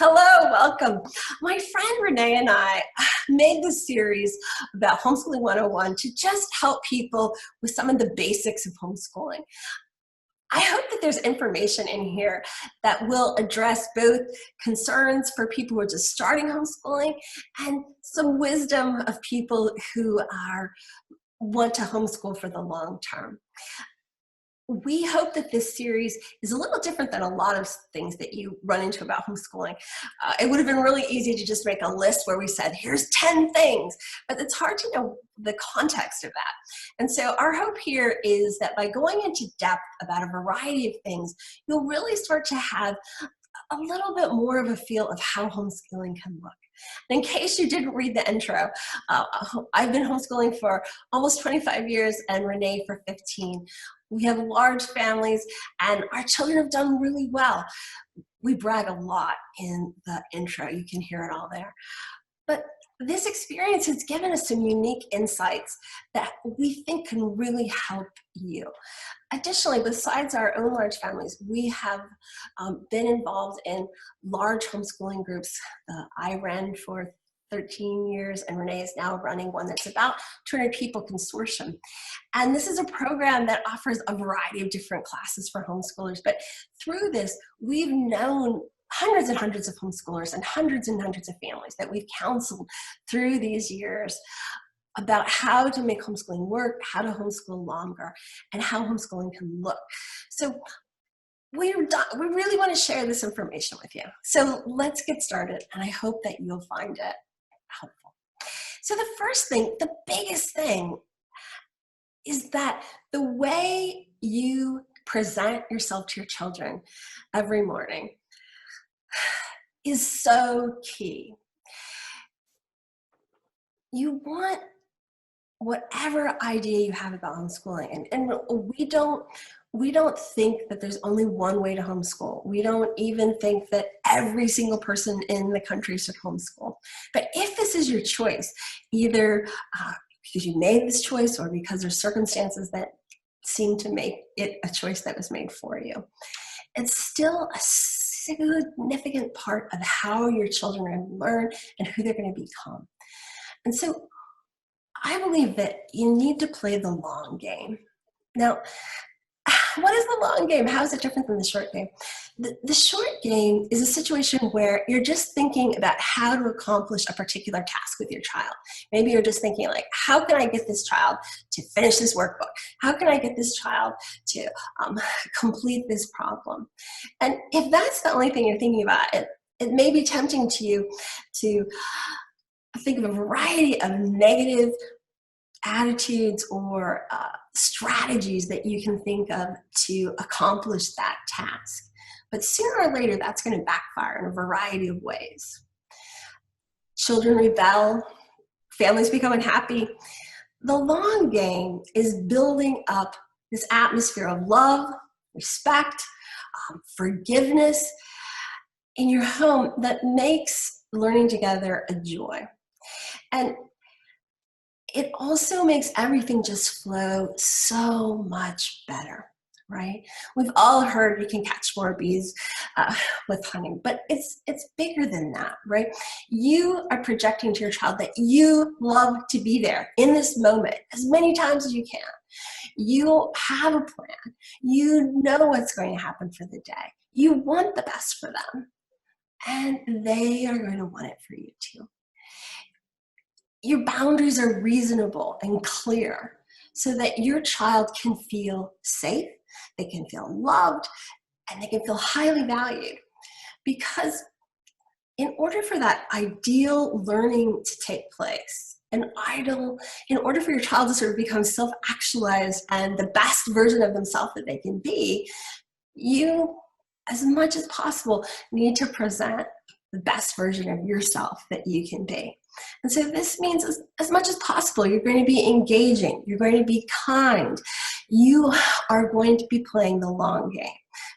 Hello, welcome. My friend Renee and I made this series about Homeschooling 101 to just help people with some of the basics of homeschooling. I hope that there's information in here that will address both concerns for people who are just starting homeschooling and some wisdom of people who want to homeschool for the long term. We hope that this series is a little different than a lot of things that you run into about homeschooling. It would have been really easy to just make a list where we said, here's 10 things, but it's hard to know the context of that. And so our hope here is that by going into depth about a variety of things, you'll really start to have a little bit more of a feel of how homeschooling can look. In case you didn't read the intro, I've been homeschooling for almost 25 years and Renee for 15. We have large families and our children have done really well. We brag a lot in the intro. You can hear it all there. But this experience has given us some unique insights that we think can really help you. Additionally, besides our own large families, we have been involved in large homeschooling groups. I ran for 13 years, and Renee is now running one that's about 200 people consortium. And this is a program that offers a variety of different classes for homeschoolers. But through this, we've known hundreds and hundreds of homeschoolers and hundreds of families that we've counseled through these years about how to make homeschooling work, how to homeschool longer, and how homeschooling can look. So we really want to share this information with you. So let's get started, and I hope that you'll find it helpful. So the first thing, the biggest thing, is that the way you present yourself to your children every morning is so key. You want whatever idea you have about homeschooling, and we don't think that there's only one way to homeschool. We don't even think that every single person in the country should homeschool. But if this is your choice, either because you made this choice or because there's circumstances that seem to make it a choice that was made for you, it's still a significant part of how your children are going to learn and who they're going to become. And so I believe that you need to play the long game. Now, what is the long game? How is it different than the short game? The short game is a situation where you're just thinking about how to accomplish a particular task with your child. Maybe you're just thinking like, how can I get this child to finish this workbook? How can I get this child to complete this problem? And if that's the only thing you're thinking about, it may be tempting to you to think of a variety of negative attitudes or strategies that you can think of to accomplish that task. But sooner or later, that's going to backfire in a variety of ways. Children rebel, families become unhappy. The long game is building up this atmosphere of love, respect, forgiveness in your home that makes learning together a joy. And it also makes everything just flow so much better, right? We've all heard you can catch more bees with honey, but it's bigger than that, right? You are projecting to your child that you love to be there in this moment as many times as you can. You have a plan. You know what's going to happen for the day. You want the best for them, and they are going to want it for you too. Your boundaries are reasonable and clear so that your child can feel safe, they can feel loved, and they can feel highly valued. Because in order for that ideal learning to take place, in order for your child to sort of become self-actualized and the best version of themselves that they can be, you, as much as possible, need to present the best version of yourself that you can be. And so this means as much as possible, you're going to be engaging, you're going to be kind, you are going to be playing the long game.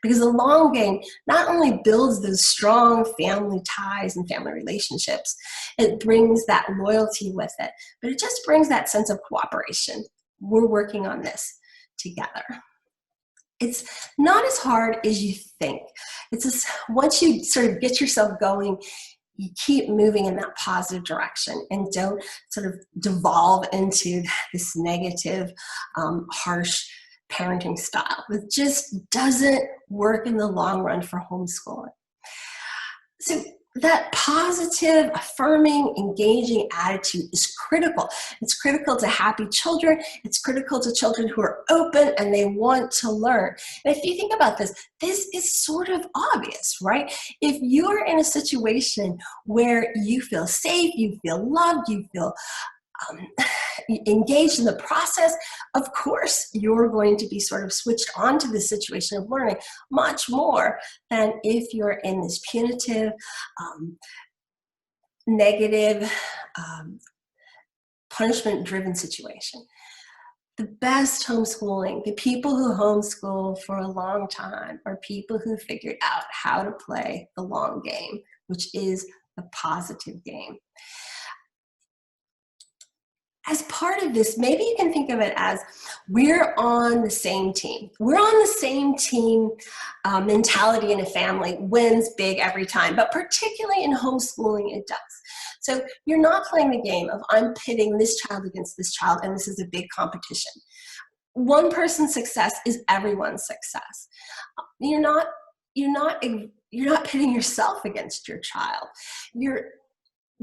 Because the long game not only builds those strong family ties and family relationships, it brings that loyalty with it, but it just brings that sense of cooperation. We're working on this together. it's not as hard as you think. It's just, once you sort of get yourself going, you keep moving in that positive direction and don't sort of devolve into this negative, harsh parenting style. It just doesn't work in the long run for homeschooling. So that positive, affirming, engaging attitude is critical. It's critical to happy children. It's critical to children who are open and they want to learn. And if you think about this, this is sort of obvious, right? If you're in a situation where you feel safe, you feel loved, you feel engaged in the process, of course you're going to be sort of switched on to the situation of learning much more than if you're in this punitive, negative, punishment-driven situation. The best homeschooling, the people who homeschool for a long time, are people who figured out how to play the long game, which is the positive game. As part of this, maybe you can think of it as we're on the same team. We're on the same team mentality in a family wins big every time, but particularly in homeschooling, it does. So you're not playing the game of I'm pitting this child against this child and this is a big competition. One person's success is everyone's success. You're not pitting yourself against your child. You're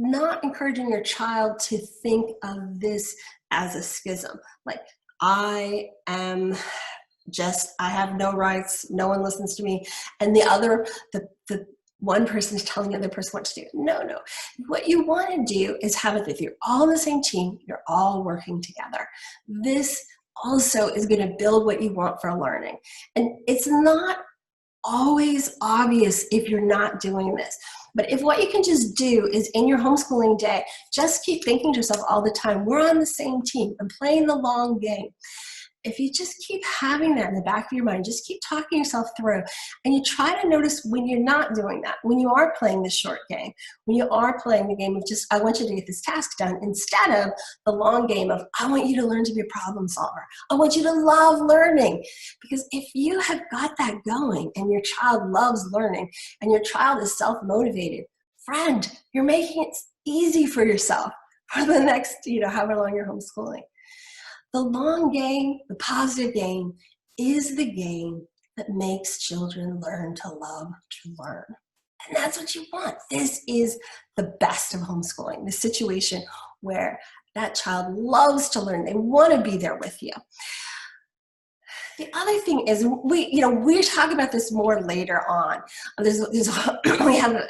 not encouraging your child to think of this as a schism. Like, I have no rights, no one listens to me, and the one person is telling the other person what to do. No. What you want to do is have it that you're all on the same team, you're all working together. This also is going to build what you want for learning. And it's not always obvious if you're not doing this. But if what you can just do is in your homeschooling day, just keep thinking to yourself all the time, we're on the same team, I'm playing the long game. If you just keep having that in the back of your mind, just keep talking yourself through, and you try to notice when you're not doing that, when you are playing the short game, when you are playing the game of just, I want you to get this task done, instead of the long game of, I want you to learn to be a problem solver. I want you to love learning. Because if you have got that going and your child loves learning and your child is self-motivated, friend, you're making it easy for yourself for the next, however long you're homeschooling. The long game, the positive game, is the game that makes children learn to love to learn. And that's what you want. This is the best of homeschooling, the situation where that child loves to learn. They want to be there with you. The other thing is, we're talking about this more later on. We have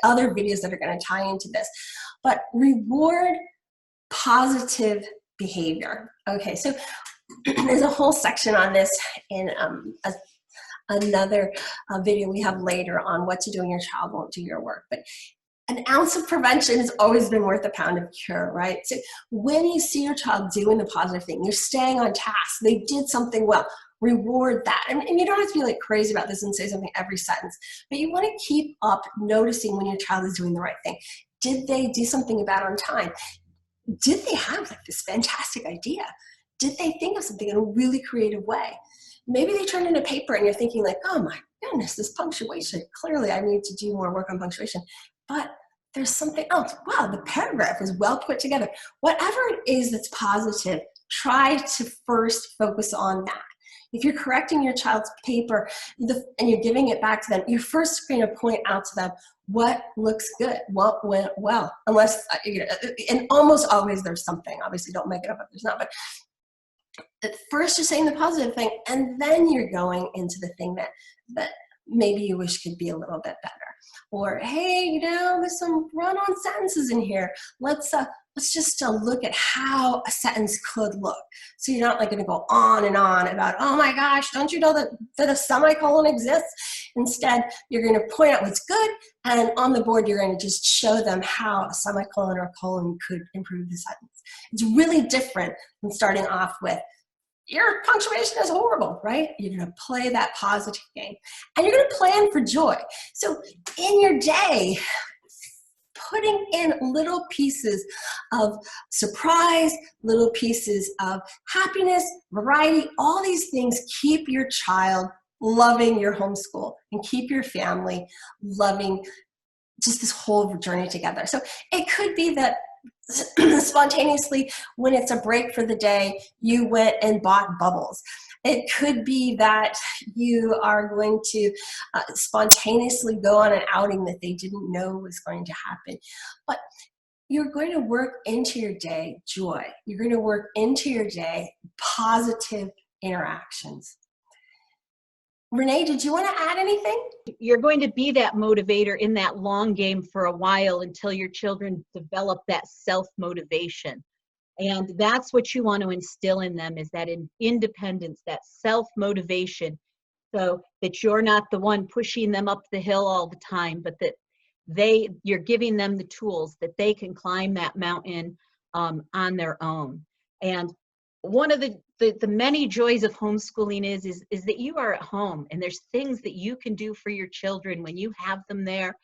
other videos that are going to tie into this. But reward positive behavior. Okay, so there's a whole section on this in another video we have later on what to do when your child won't do your work. But an ounce of prevention has always been worth a pound of cure, right? So when you see your child doing the positive thing, you're staying on task, they did something well, reward that. And you don't have to be like crazy about this and say something every sentence, but you want to keep up noticing when your child is doing the right thing. Did they do something about on time? Did they have like this fantastic idea? Did they think of something in a really creative way? Maybe they turned in a paper and you're thinking like, oh my goodness, this punctuation, clearly I need to do more work on punctuation. But there's something else. Wow, the paragraph is well put together. Whatever it is that's positive, try to first focus on that. If you're correcting your child's paper and you're giving it back to them, you're first going to point out to them what looks good, what went well, unless, and almost always there's something. Obviously, don't make it up if there's not, but at first you're saying the positive thing, and then you're going into the thing that maybe you wish could be a little bit better. Or, hey, there's some run-on sentences in here. Let's just look at how a sentence could look. So you're not like going to go on and on about, oh my gosh, don't you know that a semicolon exists? Instead, you're going to point out what's good, and on the board, you're going to just show them how a semicolon or a colon could improve the sentence. It's really different than starting off with, your punctuation is horrible, right? You're going to play that positive game, and you're going to plan for joy. So in your day, putting in little pieces of surprise, little pieces of happiness, variety, all these things keep your child loving your homeschool and keep your family loving just this whole journey together. So it could be that spontaneously, when it's a break for the day, you went and bought bubbles. It could be that you are going to spontaneously go on an outing that they didn't know was going to happen. But you're going to work into your day joy. You're going to work into your day positive interactions. Renee, did you want to add anything? You're going to be that motivator in that long game for a while until your children develop that self-motivation. And that's what you want to instill in them, is that independence, that self-motivation, so that you're not the one pushing them up the hill all the time, but that you're giving them the tools that they can climb that mountain on their own. And one of the many joys of homeschooling is that you are at home, and there's things that you can do for your children when you have them there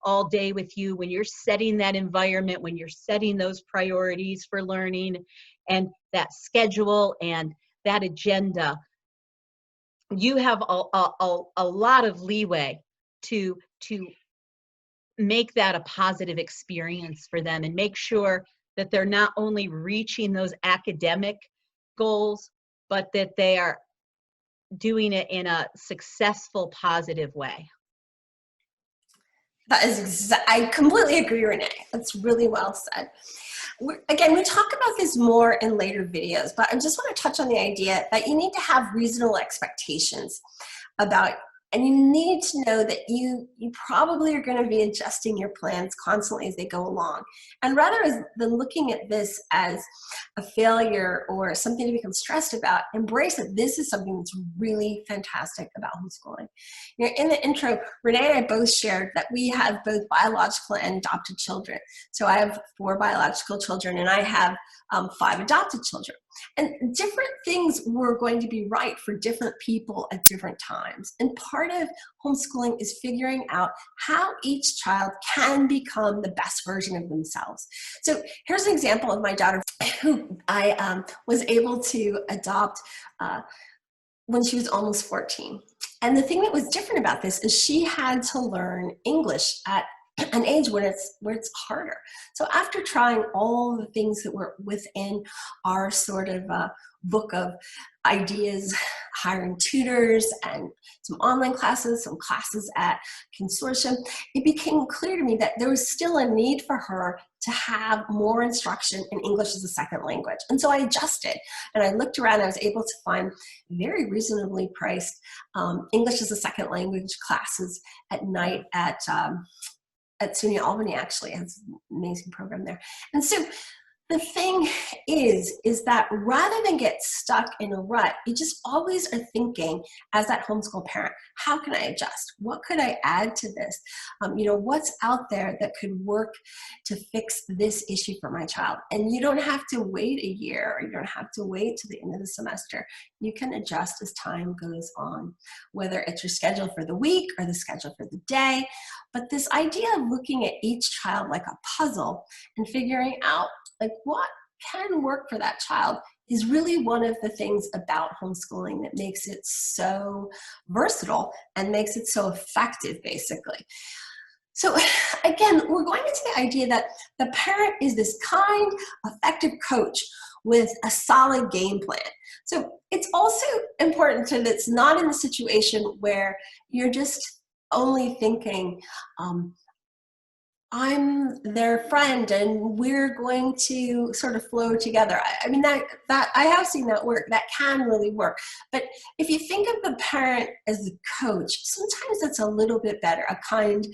all day with you, when you're setting that environment, when you're setting those priorities for learning and that schedule and that agenda. You have a lot of leeway to make that a positive experience for them, and make sure that they're not only reaching those academic goals, but that they are doing it in a successful, positive way. That is I completely agree, Renee. That's really well said. Again, we talk about this more in later videos, but I just want to touch on the idea that you need to have reasonable expectations about, and you need to know that you probably are going to be adjusting your plans constantly as they go along. And rather than looking at this as a failure or something to become stressed about, embrace that this is something that's really fantastic about homeschooling. You know, in the intro, Renee and I both shared that we have both biological and adopted children. So I have 4 biological children, and I have 5 adopted children. And different things were going to be right for different people at different times. And part of homeschooling is figuring out how each child can become the best version of themselves. So here's an example of my daughter, who I was able to adopt when she was almost 14. And the thing that was different about this is she had to learn English at an age where it's harder. So after trying all the things that were within our sort of book of ideas, hiring tutors and some online classes, some classes at consortium, it became clear to me that there was still a need for her to have more instruction in English as a second language. And so I adjusted, and I looked around, and I was able to find very reasonably priced English as a second language classes at night at SUNY Albany. Actually has an amazing program there. And so the thing is that rather than get stuck in a rut, you just always are thinking, as that homeschool parent, how can I adjust? What could I add to this? What's out there that could work to fix this issue for my child? And you don't have to wait a year, or you don't have to wait to the end of the semester. You can adjust as time goes on, whether it's your schedule for the week or the schedule for the day. But this idea of looking at each child like a puzzle and figuring out what can work for that child is really one of the things about homeschooling that makes it so versatile and makes it so effective, basically. So again, we're going into the idea that the parent is this kind, effective coach with a solid game plan. So it's also important that it's not in the situation where you're just only thinking, I'm their friend and we're going to sort of flow together. I mean, that I have seen that work. That can really work. But if you think of the parent as the coach, sometimes it's a little bit better, a kind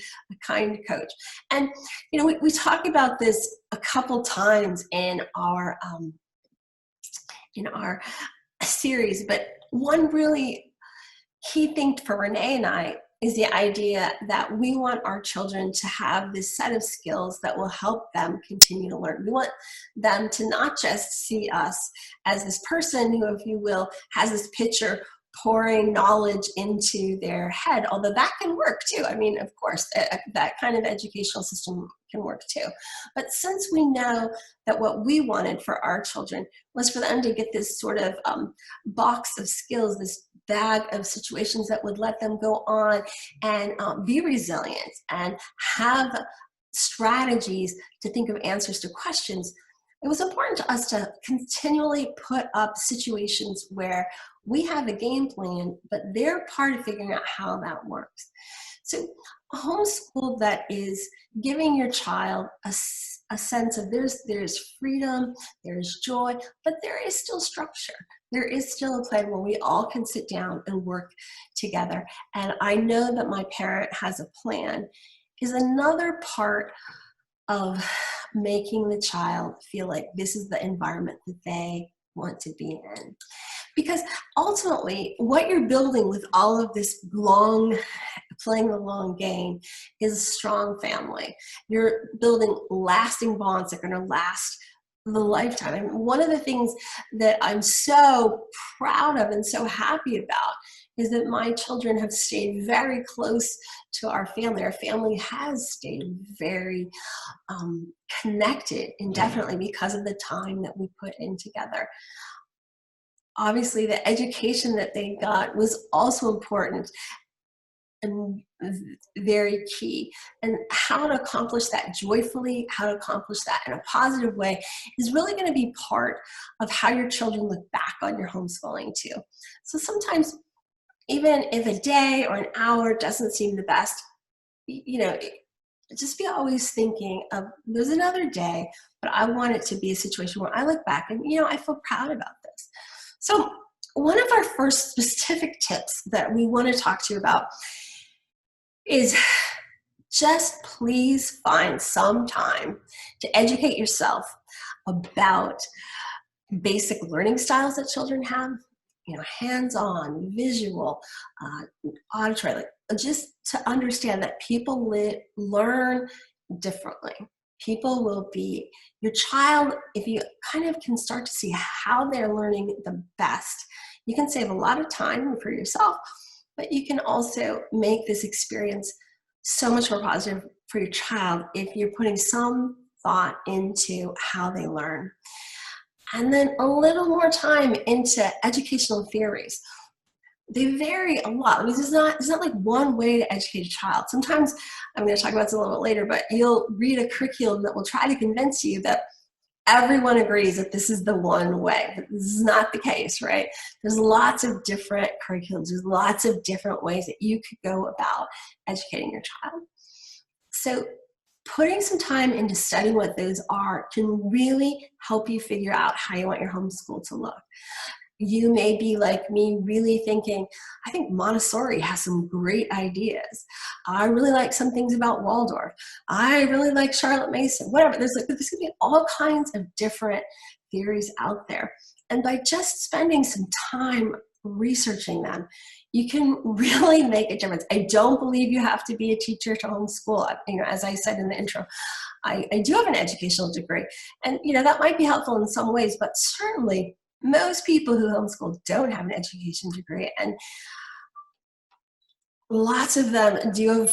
coach. And, we talk about this a couple times in our series, but one really key thing for Renee and I is the idea that we want our children to have this set of skills that will help them continue to learn. We want them to not just see us as this person who, if you will, has this picture pouring knowledge into their head, although that can work too. I mean, of course, that kind of educational system can work too. But since we know that what we wanted for our children was for them to get this sort of box of skills, this bag of situations that would let them go on and be resilient and have strategies to think of answers to questions, it was important to us to continually put up situations where we have a game plan, but they're part of figuring out how that works. So a homeschool that is giving your child a sense of there's freedom, there's joy, but there is still structure. There is still a plan where we all can sit down and work together. And I know that my parent has a plan is another part of making the child feel like this is the environment that they want to be in. Because ultimately, what you're building with all of this playing the long game is a strong family. You're building lasting bonds that are going to last the lifetime. And one of the things that I'm so proud of and so happy about is that my children have stayed very close to our family. Our family has stayed very connected indefinitely because of the time that we put in together. Obviously, the education that they got was also important and very key. And how to accomplish that joyfully, how to accomplish that in a positive way is really going to be part of how your children look back on your homeschooling too. So sometimes, even if a day or an hour doesn't seem the best, just be always thinking of there's another day, but I want it to be a situation where I look back and, I feel proud about this. So one of our first specific tips that we want to talk to you about is just please find some time to educate yourself about basic learning styles that children have, hands-on, visual, auditory, just to understand that people learn differently. People will be, your child, if you kind of can start to see how they're learning the best, you can save a lot of time for yourself, but you can also make this experience so much more positive for your child if you're putting some thought into how they learn. And then a little more time into educational theories. They vary a lot. I mean, it's not like one way to educate a child. Sometimes, I'm going to talk about this a little bit later, but you'll read a curriculum that will try to convince you that everyone agrees that this is the one way. But this is not the case, right? There's lots of different curriculums. There's lots of different ways that you could go about educating your child. So putting some time into studying what those are can really help you figure out how you want your homeschool to look. You may be like me, really thinking, I think Montessori has some great ideas. I really like some things about Waldorf. I really like Charlotte Mason, whatever. There's going to be all kinds of different theories out there. And by just spending some time researching them, you can really make a difference. I don't believe you have to be a teacher to homeschool. As I said in the intro, I do have an educational degree. And, that might be helpful in some ways, but certainly most people who homeschool don't have an education degree, and lots of them do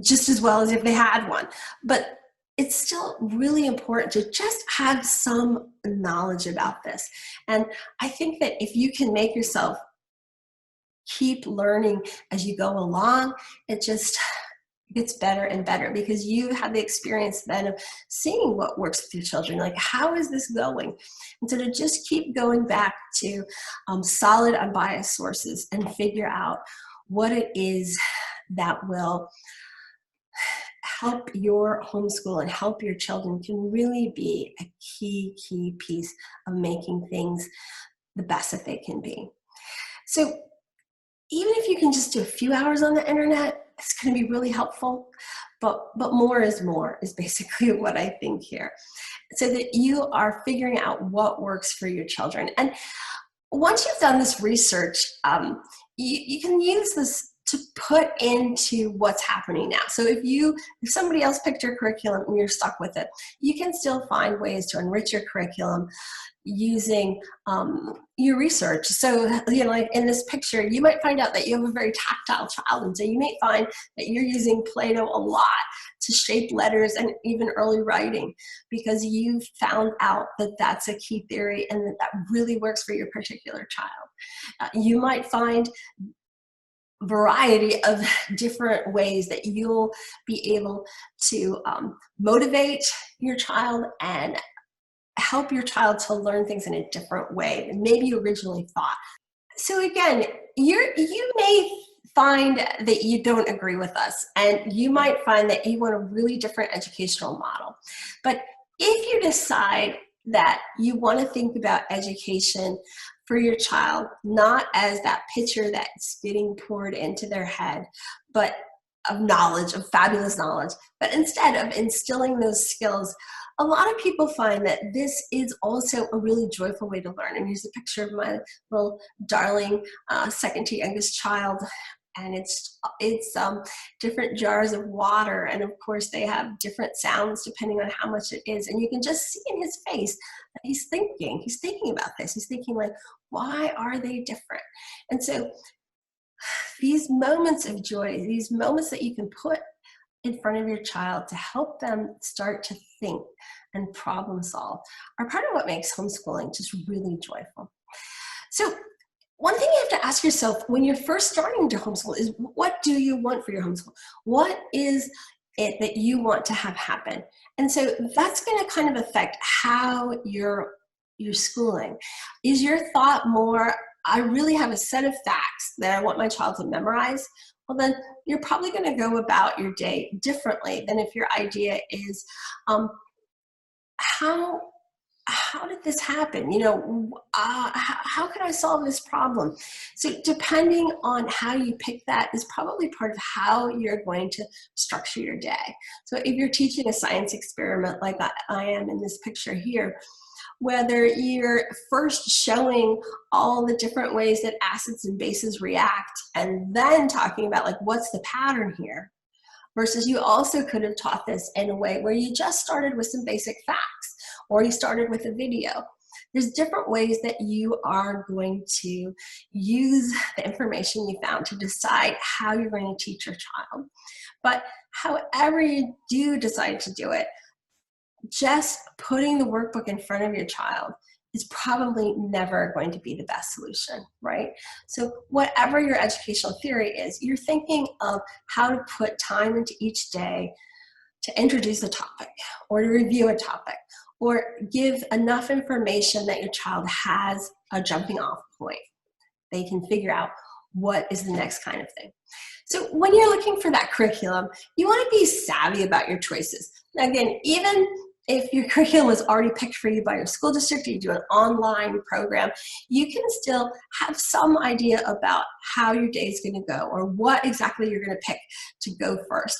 just as well as if they had one. But it's still really important to just have some knowledge about this. And I think that if you can make yourself keep learning as you go along, it just gets better and better because you have the experience then of seeing what works with your children. Like, how is this going? And so to just keep going back to solid, unbiased sources and figure out what it is that will help your homeschool and help your children can really be a key piece of making things the best that they can be. So even if you can just do a few hours on the internet, it's going to be really helpful, but more is basically what I think here, so that you are figuring out what works for your children. And once you've done this research, you can use this to put into what's happening now. So if somebody else picked your curriculum and you're stuck with it, you can still find ways to enrich your curriculum using your research. So, like in this picture, you might find out that you have a very tactile child. And so you may find that you're using Play-Doh a lot to shape letters and even early writing, because you found out that that's a key theory and that really works for your particular child. You might find variety of different ways that you'll be able to motivate your child and help your child to learn things in a different way than maybe you originally thought. So again, you may find that you don't agree with us, and you might find that you want a really different educational model. But if you decide that you want to think about education for your child, not as that pitcher that's getting poured into their head, but of knowledge, of fabulous knowledge, but instead of instilling those skills, a lot of people find that this is also a really joyful way to learn. And here's a picture of my little darling second to youngest child. And it's different jars of water. And of course, they have different sounds depending on how much it is. And you can just see in his face that he's thinking about this. He's thinking like, why are they different? And so these moments of joy, these moments that you can put in front of your child to help them start to think and problem solve are part of what makes homeschooling just really joyful. So one thing you have to ask yourself when you're first starting to homeschool is, what do you want for your homeschool? What is it that you want to have happen? And so that's going to kind of affect how you're schooling. Is your thought more, I really have a set of facts that I want my child to memorize? Well, then you're probably going to go about your day differently than if your idea is, how did this happen? How can I solve this problem? So depending on how you pick that is probably part of how you're going to structure your day. So if you're teaching a science experiment like I am in this picture here, whether you're first showing all the different ways that acids and bases react and then talking about like, what's the pattern here? Versus you also could have taught this in a way where you just started with some basic facts, or you started with a video. There's different ways that you are going to use the information you found to decide how you're going to teach your child. But however you do decide to do it, just putting the workbook in front of your child is probably never going to be the best solution, right? So whatever your educational theory is, you're thinking of how to put time into each day to introduce a topic or to review a topic or give enough information that your child has a jumping off point. They can figure out what is the next kind of thing. So when you're looking for that curriculum, you want to be savvy about your choices. Again, even if your curriculum was already picked for you by your school district, or you do an online program, you can still have some idea about how your day is going to go or what exactly you're going to pick to go first.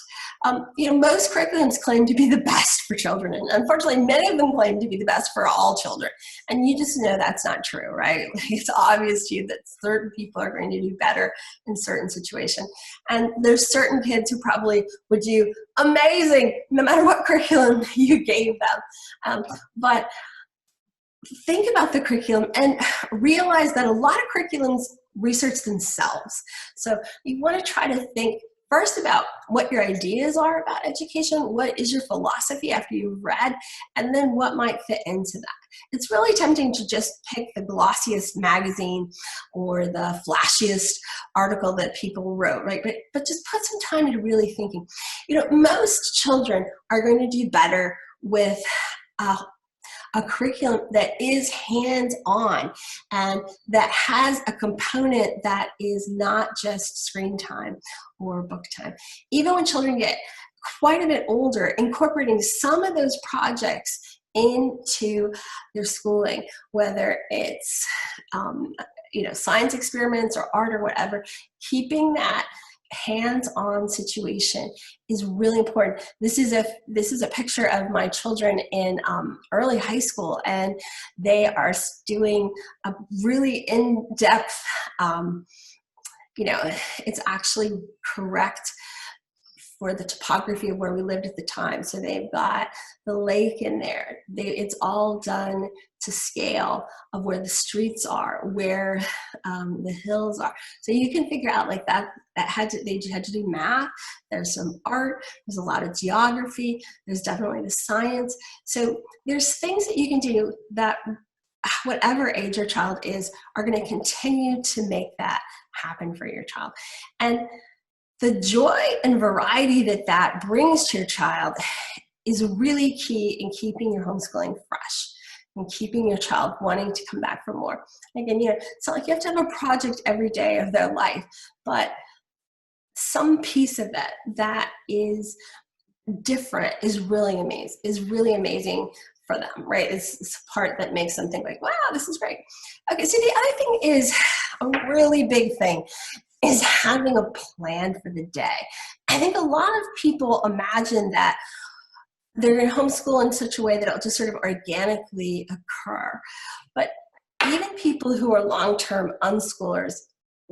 Most curriculums claim to be the best for children, and unfortunately, many of them claim to be the best for all children. And you just know that's not true, right? It's obvious to you that certain people are going to do better in certain situations. And there's certain kids who probably would do amazing no matter what curriculum you gave them. But think about the curriculum and realize that a lot of curriculums research themselves. So you want to try to think first about what your ideas are about education, what is your philosophy after you've read, and then what might fit into that. It's really tempting to just pick the glossiest magazine or the flashiest article that people wrote, right? But just put some time into really thinking. Most children are going to do better with a curriculum that is hands-on and that has a component that is not just screen time or book time. Even when children get quite a bit older, incorporating some of those projects into their schooling, whether it's science experiments or art or whatever, keeping that hands-on situation is really important. This is a picture of my children in early high school, and they are doing a really in-depth it's actually correct for the topography of where we lived at the time. So they've got the lake in there. It's all done to scale of where the streets are, where the hills are. So you can figure out like that. They had to do math. There's some art. There's a lot of geography. There's definitely the science. So there's things that you can do that, whatever age your child is, are going to continue to make that happen for your child. And the joy and variety that brings to your child is really key in keeping your homeschooling fresh and keeping your child wanting to come back for more. Again, it's not like you have to have a project every day of their life, but some piece of it that is different is really amazing for them, right? It's the part that makes them think like, wow, this is great. Okay, so the other thing is a really big thing is having a plan for the day. I think a lot of people imagine that they're going to homeschool in such a way that it'll just sort of organically occur. But even people who are long-term unschoolers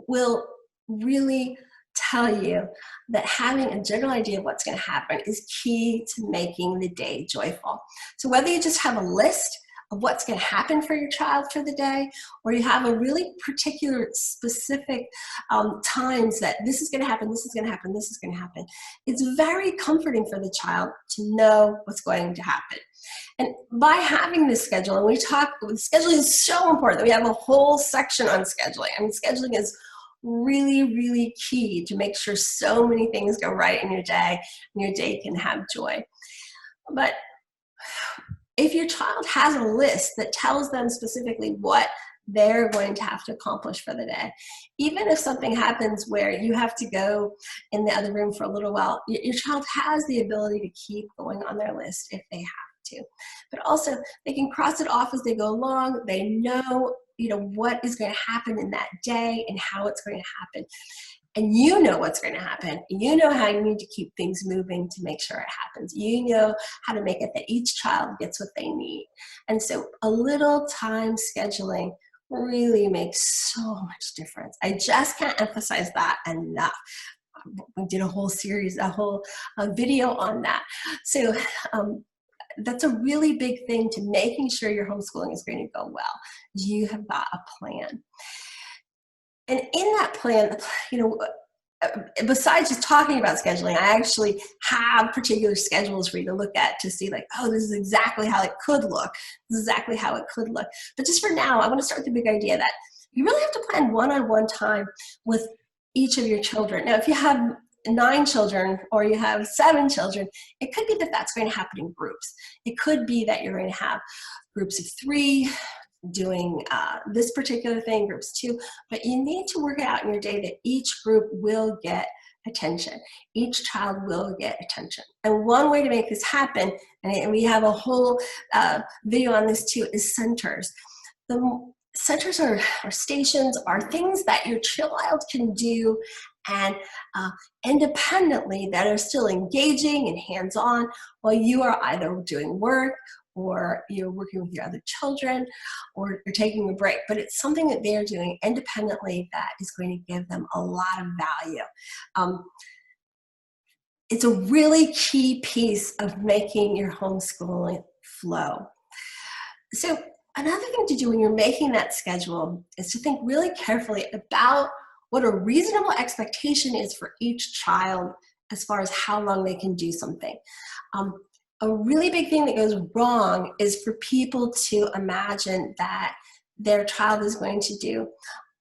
will really tell you that having a general idea of what's going to happen is key to making the day joyful. So whether you just have a list of what's going to happen for your child for the day, or you have a really particular specific times that this is going to happen, this is going to happen, this is going to happen, it's very comforting for the child to know what's going to happen. And by having this schedule, and scheduling is so important that we have a whole section on scheduling. I mean, scheduling is really key to make sure so many things go right in your day and your day can have joy. But if your child has a list that tells them specifically what they're going to have to accomplish for the day, even if something happens where you have to go in the other room for a little while, your child has the ability to keep going on their list if they have to. But also, they can cross it off as they go along. They know, what is going to happen in that day and how it's going to happen. And you know what's going to happen. You know how you need to keep things moving to make sure it happens. You know how to make it that each child gets what they need. And so a little time scheduling really makes so much difference. I just can't emphasize that enough. We did a whole series, a whole video on that. So that's a really big thing to making sure your homeschooling is going to go well. You have got a plan. And in that plan, besides just talking about scheduling, I actually have particular schedules for you to look at to see like, oh, this is exactly how it could look. This is exactly how it could look. But just for now, I want to start with the big idea that you really have to plan one-on-one time with each of your children. Now, if you have 9 children or you have 7 children, it could be that that's going to happen in groups. It could be that you're going to have groups of 3, doing this particular thing, groups 2, but you need to work it out in your day that each group will get attention. Each child will get attention. And one way to make this happen, and we have a whole video on this too, is centers. The centers or stations are things that your child can do and independently that are still engaging and hands-on while you are either doing work or you're working with your other children, or you're taking a break. But it's something that they're doing independently that is going to give them a lot of value. It's a really key piece of making your homeschooling flow. So another thing to do when you're making that schedule is to think really carefully about what a reasonable expectation is for each child as far as how long they can do something. A really big thing that goes wrong is for people to imagine that their child is going to do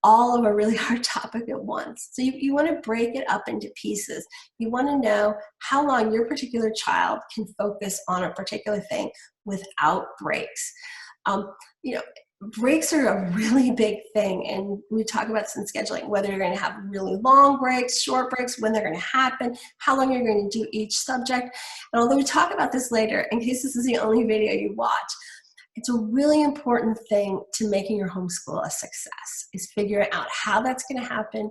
all of a really hard topic at once. So you want to break it up into pieces. You want to know how long your particular child can focus on a particular thing without breaks. Breaks are a really big thing, and we talk about this in scheduling, whether you're going to have really long breaks, short breaks, when they're going to happen, how long you're going to do each subject. And although we talk about this later, in case this is the only video you watch, it's a really important thing to making your homeschool a success, is figuring out how that's going to happen,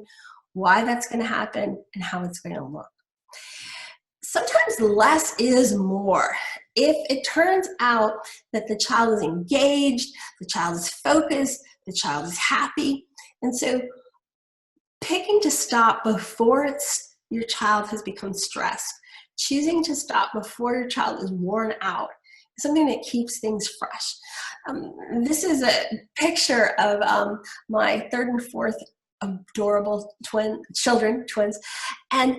why that's going to happen, and how it's going to look. Sometimes less is more. If it turns out that the child is engaged, the child is focused, the child is happy, and so picking to stop before your child has become stressed, choosing to stop before your child is worn out, is something that keeps things fresh. This is a picture of my third and fourth adorable twins, and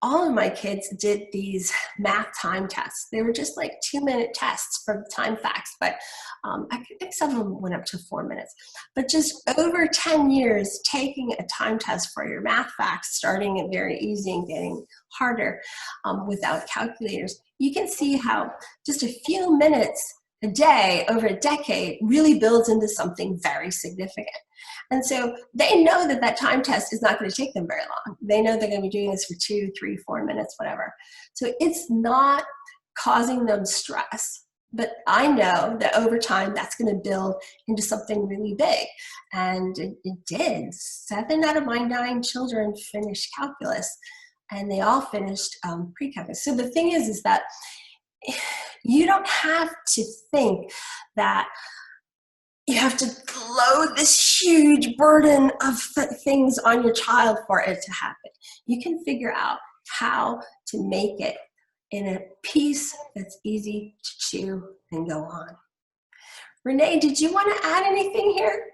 all of my kids did these math time tests. They were just like 2-minute tests for time facts, but I think some of them went up to 4 minutes. But just over 10 years, taking a time test for your math facts, starting at very easy and getting harder without calculators, you can see how just a few minutes a day over a decade really builds into something very significant. And so they know that that time test is not going to take them very long. They know they're going to be doing this for 2, 3, 4 minutes, whatever. So it's not causing them stress. But I know that over time, that's going to build into something really big. And it did. 7 out of my 9 children finished calculus, and they all finished pre-calculus. So the thing is that you don't have to think that you have to load this huge burden of things on your child for it to happen. You can figure out how to make it in a piece that's easy to chew and go on. Renee, did you want to add anything here?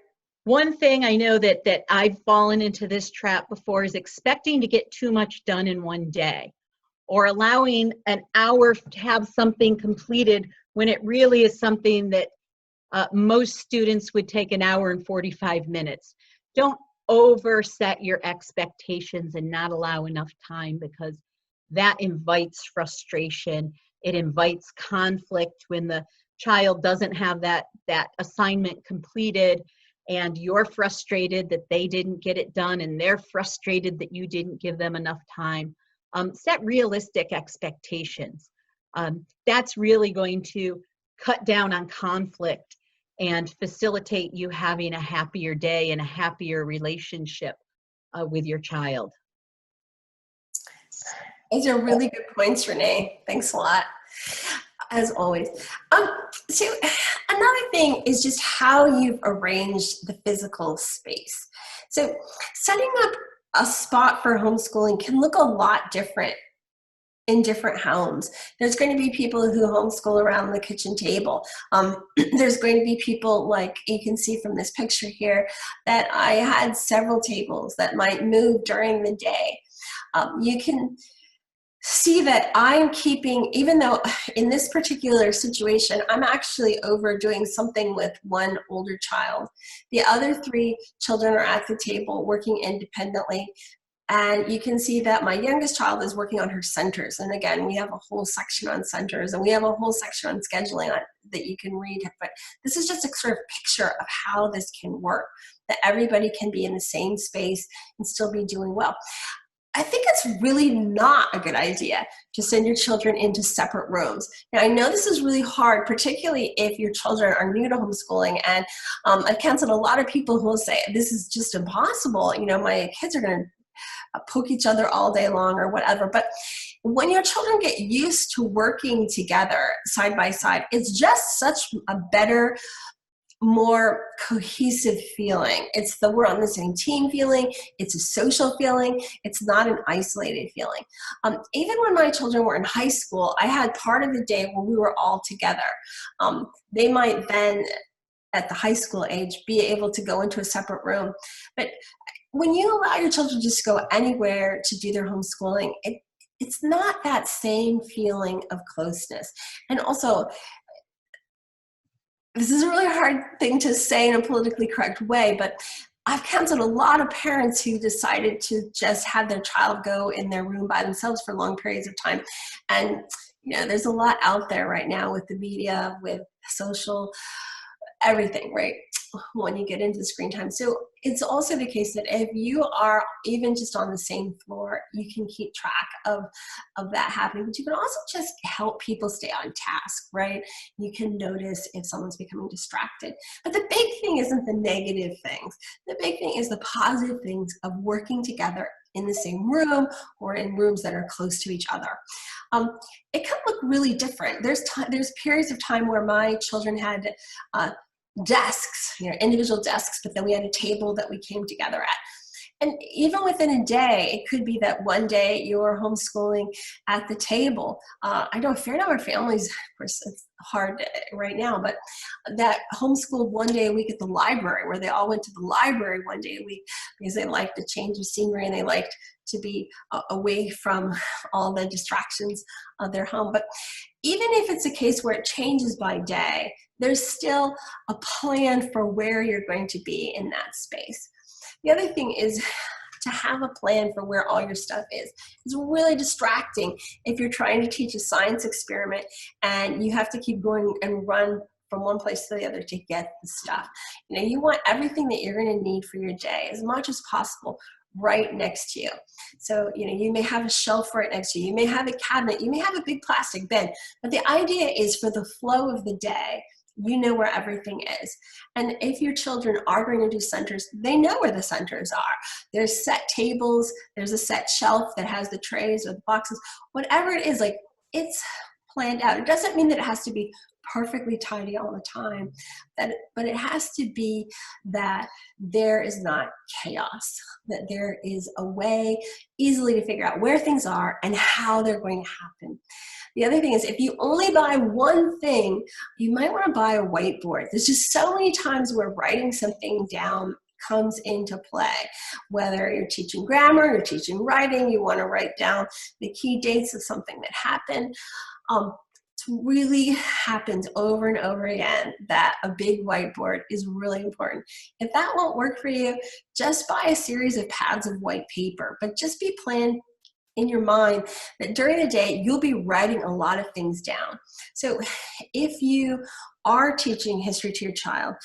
One thing I know that I've fallen into this trap before is expecting to get too much done in one day, or allowing an hour to have something completed when it really is something that most students would take an hour and 45 minutes. Don't overset your expectations and not allow enough time, because that invites frustration. It invites conflict when the child doesn't have that assignment completed, and you're frustrated that they didn't get it done, and they're frustrated that you didn't give them enough time. Set realistic expectations. That's really going to cut down on conflict and facilitate you having a happier day and a happier relationship with your child. Those are really good points, Renee. Thanks a lot, as always. So another thing is just how you've arranged the physical space. So setting up a spot for homeschooling can look a lot different in different homes. There's going to be people who homeschool around the kitchen table. There's going to be people, like you can see from this picture here, that I had several tables that might move during the day. You can see that I'm keeping, even though in this particular situation, I'm actually overdoing something with one older child. The other 3 children are at the table working independently. And you can see that my youngest child is working on her centers. And again, we have a whole section on centers, and we have a whole section on scheduling that you can read. But this is just a sort of picture of how this can work, that everybody can be in the same space and still be doing well. I think it's really not a good idea to send your children into separate rooms. Now, I know this is really hard, particularly if your children are new to homeschooling, and I've counseled a lot of people who will say, this is just impossible. You know, my kids are going to poke each other all day long or whatever. But when your children get used to working together side by side, it's just such a better, more cohesive feeling. It's the we're on the same team feeling. It's a social feeling. It's not an isolated feeling. Even when my children were in high school, I had part of the day where we were all together. They might then, at the high school age, be able to go into a separate room. But when you allow your children to just go anywhere to do their homeschooling, it's not that same feeling of closeness. And also, this is a really hard thing to say in a politically correct way, but I've counseled a lot of parents who decided to just have their child go in their room by themselves for long periods of time. And, you know, there's a lot out there right now with the media, with social, everything, right? When you get into screen time. So it's also the case that if you are even just on the same floor, you can keep track of that happening, but you can also just help people stay on task, right? You can notice if someone's becoming distracted. But the big thing isn't the negative things. The big thing is the positive things of working together in the same room or in rooms that are close to each other. It can look really different. There's periods of time where my children had desks, you know, individual desks, but then we had a table that we came together at. And even within a day, it could be that one day you're homeschooling at the table. I know a fair number of families, of course it's hard right now, but that homeschooled one day a week at the library, where they all went to the library one day a week because they liked the change of scenery and they liked to be away from all the distractions of their home. But even if it's a case where it changes by day, there's still a plan for where you're going to be in that space. The other thing is to have a plan for where all your stuff is. It's really distracting if you're trying to teach a science experiment and you have to keep going and run from one place to the other to get the stuff. You know, you want everything that you're going to need for your day as much as possible right next to you. So, you know, you may have a shelf right next to you. You may have a cabinet. You may have a big plastic bin. But the idea is for the flow of the day, you know where everything is. And if your children are going to do centers, they know where the centers are. There's set tables. There's a set shelf that has the trays or the boxes. Whatever it is, like, it's planned out. It doesn't mean that it has to be perfectly tidy all the time, but it has to be that there is not chaos, that there is a way easily to figure out where things are and how they're going to happen. The other thing is, if you only buy one thing, you might want to buy a whiteboard. There's just so many times where writing something down comes into play. Whether you're teaching grammar, you're teaching writing, you want to write down the key dates of something that happened. It really happens over and over again that a big whiteboard is really important. If that won't work for you, just buy a series of pads of white paper, but just be planned in your mind that during the day you'll be writing a lot of things down. So if you are teaching history to your child,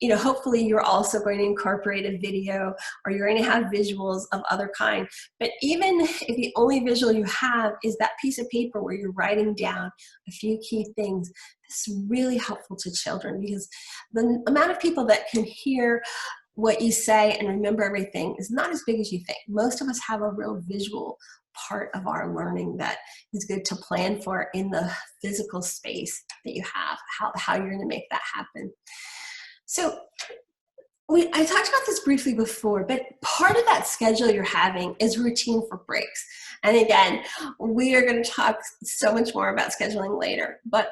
you know, hopefully you're also going to incorporate a video or you're going to have visuals of other kind. But even if the only visual you have is that piece of paper where you're writing down a few key things, this is really helpful to children because the amount of people that can hear what you say and remember everything is not as big as you think. Most of us have a real visual part of our learning that is good to plan for in the physical space that you have, how you're going to make that happen. So I talked about this briefly before, but part of that schedule you're having is routine for breaks. And again, we are going to talk so much more about scheduling later. But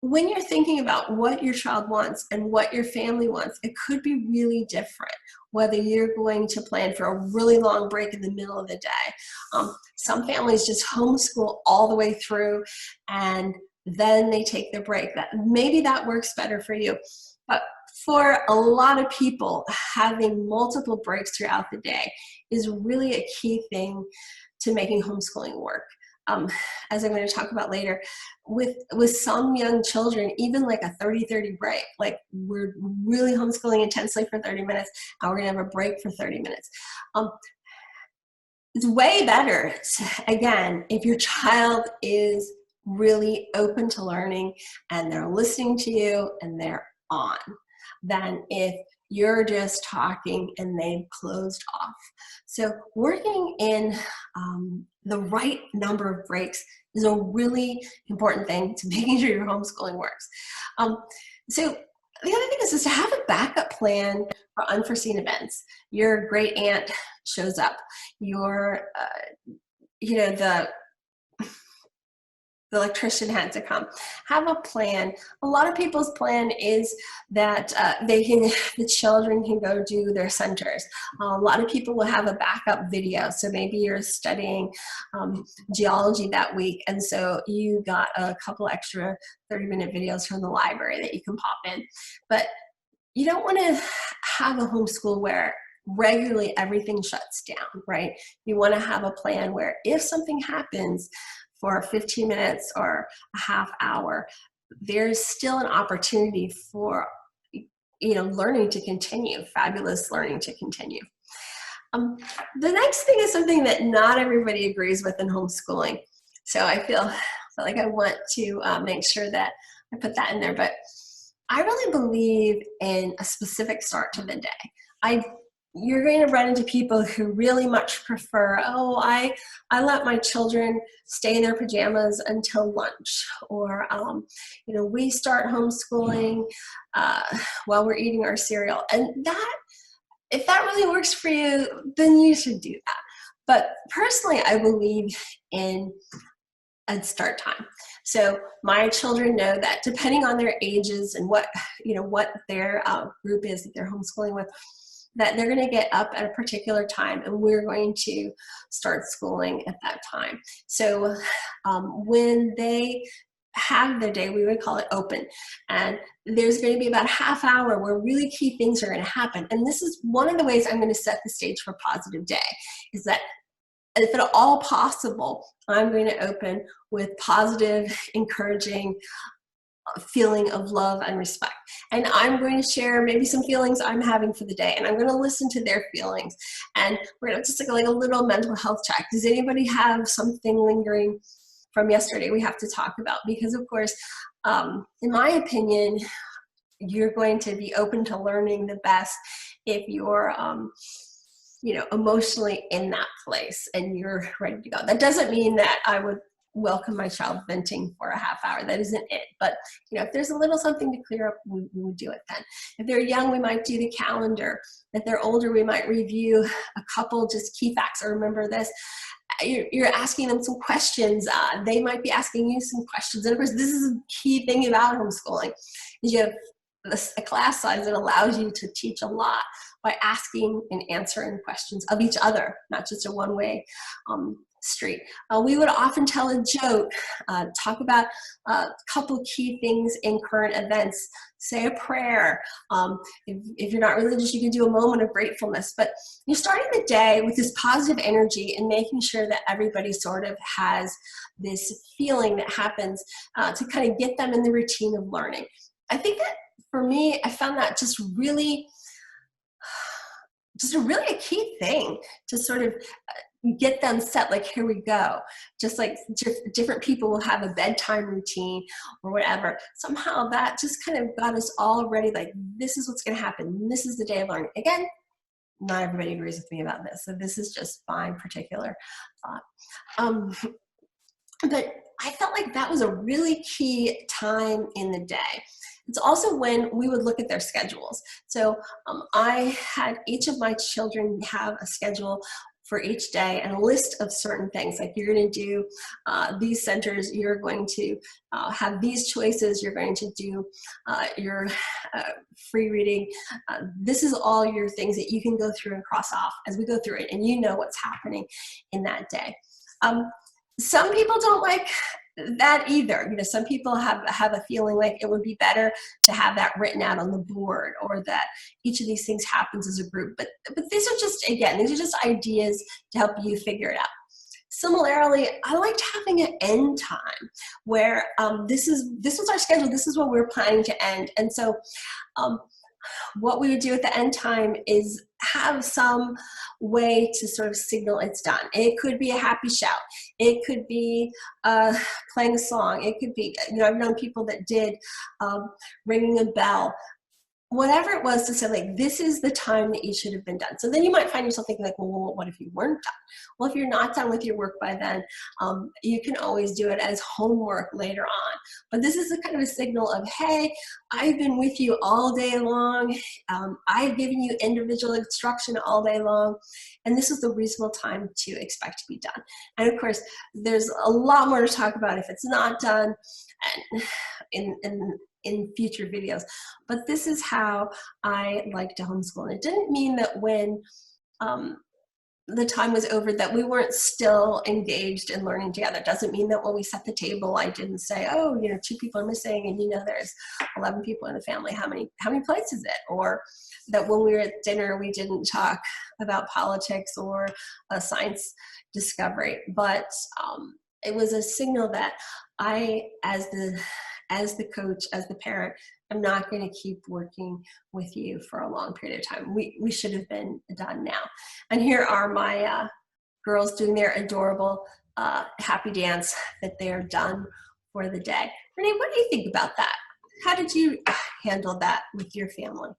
when you're thinking about what your child wants and what your family wants, it could be really different, whether you're going to plan for a really long break in the middle of the day. Some families just homeschool all the way through and then they take their break. Maybe that works better for you. But for a lot of people, having multiple breaks throughout the day is really a key thing to making homeschooling work. As I'm going to talk about later, with some young children, even like a 30-30 break, like we're really homeschooling intensely for 30 minutes, and we're going to have a break for 30 minutes. It's way better, again, if your child is really open to learning and they're listening to you and they're on, than if you're just talking and they've closed off. So working in the right number of breaks is a really important thing to making sure your homeschooling works. So the other thing is to have a backup plan for unforeseen events. Your great aunt shows up. Your, the electrician had to come. Have a plan. A lot of people's plan is that the children can go do their centers. A lot of people will have a backup video. So maybe you're studying geology that week, and so you got a couple extra 30-minute videos from the library that you can pop in. But you don't want to have a homeschool where regularly everything shuts down, right? You want to have a plan where if something happens for 15 minutes or a half hour, there's still an opportunity for learning to continue, fabulous learning to continue. The next thing is something that not everybody agrees with in homeschooling. So I feel like I want to make sure that I put that in there, but I really believe in a specific start to the day. You're going to run into people who really much prefer, I let my children stay in their pajamas until lunch, or we start homeschooling while we're eating our cereal, and that if that really works for you, then you should do that. But personally, I believe in a start time. So my children know that depending on their ages and what, what their group is that they're homeschooling with, that they're going to get up at a particular time and we're going to start schooling at that time. So when they have their day, we would call it open, and there's going to be about a half hour where really key things are going to happen. And this is one of the ways I'm going to set the stage for a positive day, is that if at all possible, I'm going to open with positive, encouraging feeling of love and respect. And I'm going to share maybe some feelings I'm having for the day, and I'm going to listen to their feelings. And we're going to just like a little mental health check. Does anybody have something lingering from yesterday we have to talk about? Because of course, in my opinion, you're going to be open to learning the best if you're emotionally in that place and you're ready to go. That doesn't mean that I would welcome my child venting for a half hour. That isn't it. But if there's a little something to clear up, we would do it then. If they're young, we might do the calendar. If they're older, we might review a couple just key facts. Or remember this, you're asking them some questions. They might be asking you some questions. And of course, this is a key thing about homeschooling, is you have a class size that allows you to teach a lot by asking and answering questions of each other, not just a one-way street. We would often tell a joke, talk about a couple key things in current events, say a prayer. If you're not religious, you can do a moment of gratefulness. But you're starting the day with this positive energy and making sure that everybody sort of has this feeling that happens to kind of get them in the routine of learning. I think that for me, I found that just really a key thing to sort of get them set, like, here we go. Just like different people will have a bedtime routine or whatever. Somehow that just kind of got us all ready, like, this is what's going to happen. This is the day of learning. Again, not everybody agrees with me about this, so this is just my particular thought. But I felt like that was a really key time in the day. It's also when we would look at their schedules. So I had each of my children have a schedule for each day and a list of certain things, like you're going to do these centers, you're going to have these choices, you're going to do your free reading. This is all your things that you can go through and cross off as we go through it, and you know what's happening in that day. Some people don't like that either. Some people have a feeling like it would be better to have that written out on the board, or that each of these things happens as a group. But these are just, again, these are just ideas to help you figure it out. Similarly, I liked having an end time where this was our schedule. This is what we were planning to end. And so what we would do at the end time is have some way to sort of signal it's done. It could be a happy shout. It could be playing a song. It could be, I've known people that did ringing a bell. Whatever it was, to say, like, this is the time that you should have been done. So then you might find yourself thinking, like, well, what if you weren't done? Well, if you're not done with your work by then, you can always do it as homework later on. But this is a kind of a signal of, hey, I've been with you all day long. I've given you individual instruction all day long. And this is the reasonable time to expect to be done. And of course, there's a lot more to talk about if it's not done, and in future videos. But this is how I like to homeschool. And it didn't mean that when the time was over that we weren't still engaged in learning together. It doesn't mean that when we set the table, I didn't say, oh, 2 people are missing, and there's 11 people in the family. How many plates is it? Or that when we were at dinner, we didn't talk about politics or a science discovery. But it was a signal that I, as the coach, as the parent, I'm not going to keep working with you for a long period of time. We should have been done now. And here are my girls doing their adorable happy dance that they're done for the day. Renee, what do you think about that? How did you handle that with your family?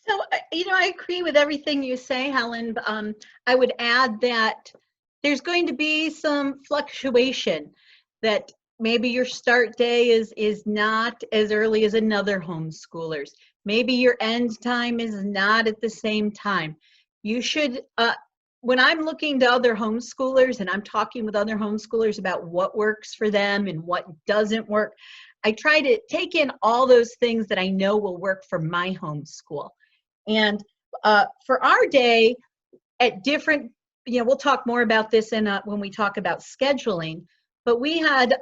So, I agree with everything you say, Helen. I would add that there's going to be some fluctuation, that maybe your start day is not as early as another homeschooler's. Maybe your end time is not at the same time. You should, when I'm looking to other homeschoolers and I'm talking with other homeschoolers about what works for them and what doesn't work, I try to take in all those things that I know will work for my homeschool. And for our day, at different, we'll talk more about this when we talk about scheduling, but we had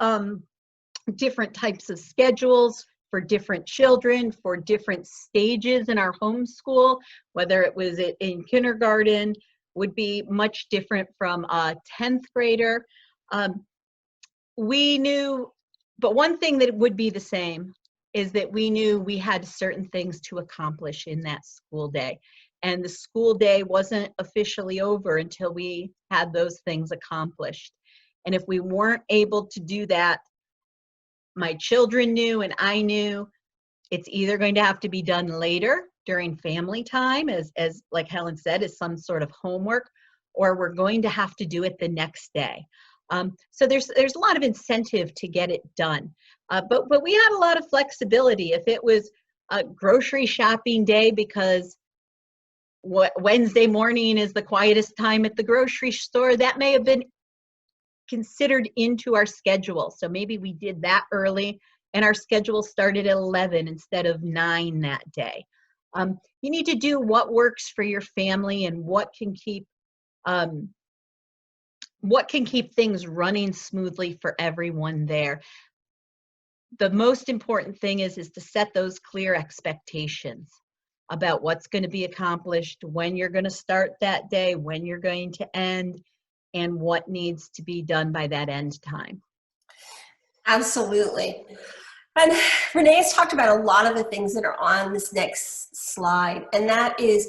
different types of schedules for different children, for different stages in our homeschool, whether it was in kindergarten, would be much different from a 10th grader. We knew, but one thing that would be the same is that we knew we had certain things to accomplish in that school day. And the school day wasn't officially over until we had those things accomplished. And if we weren't able to do that, my children knew and I knew it's either going to have to be done later during family time, as like Helen said, as some sort of homework, or we're going to have to do it the next day. So there's a lot of incentive to get it done. But we had a lot of flexibility. If it was a grocery shopping day because Wednesday morning is the quietest time at the grocery store, that may have been considered into our schedule. So maybe we did that early and our schedule started at 11 instead of 9 that day. You need to do what works for your family and what can keep things running smoothly for everyone there. The most important thing is to set those clear expectations about what's going to be accomplished, when you're going to start that day, when you're going to end, and what needs to be done by that end time. Absolutely. And Renee has talked about a lot of the things that are on this next slide. And that is,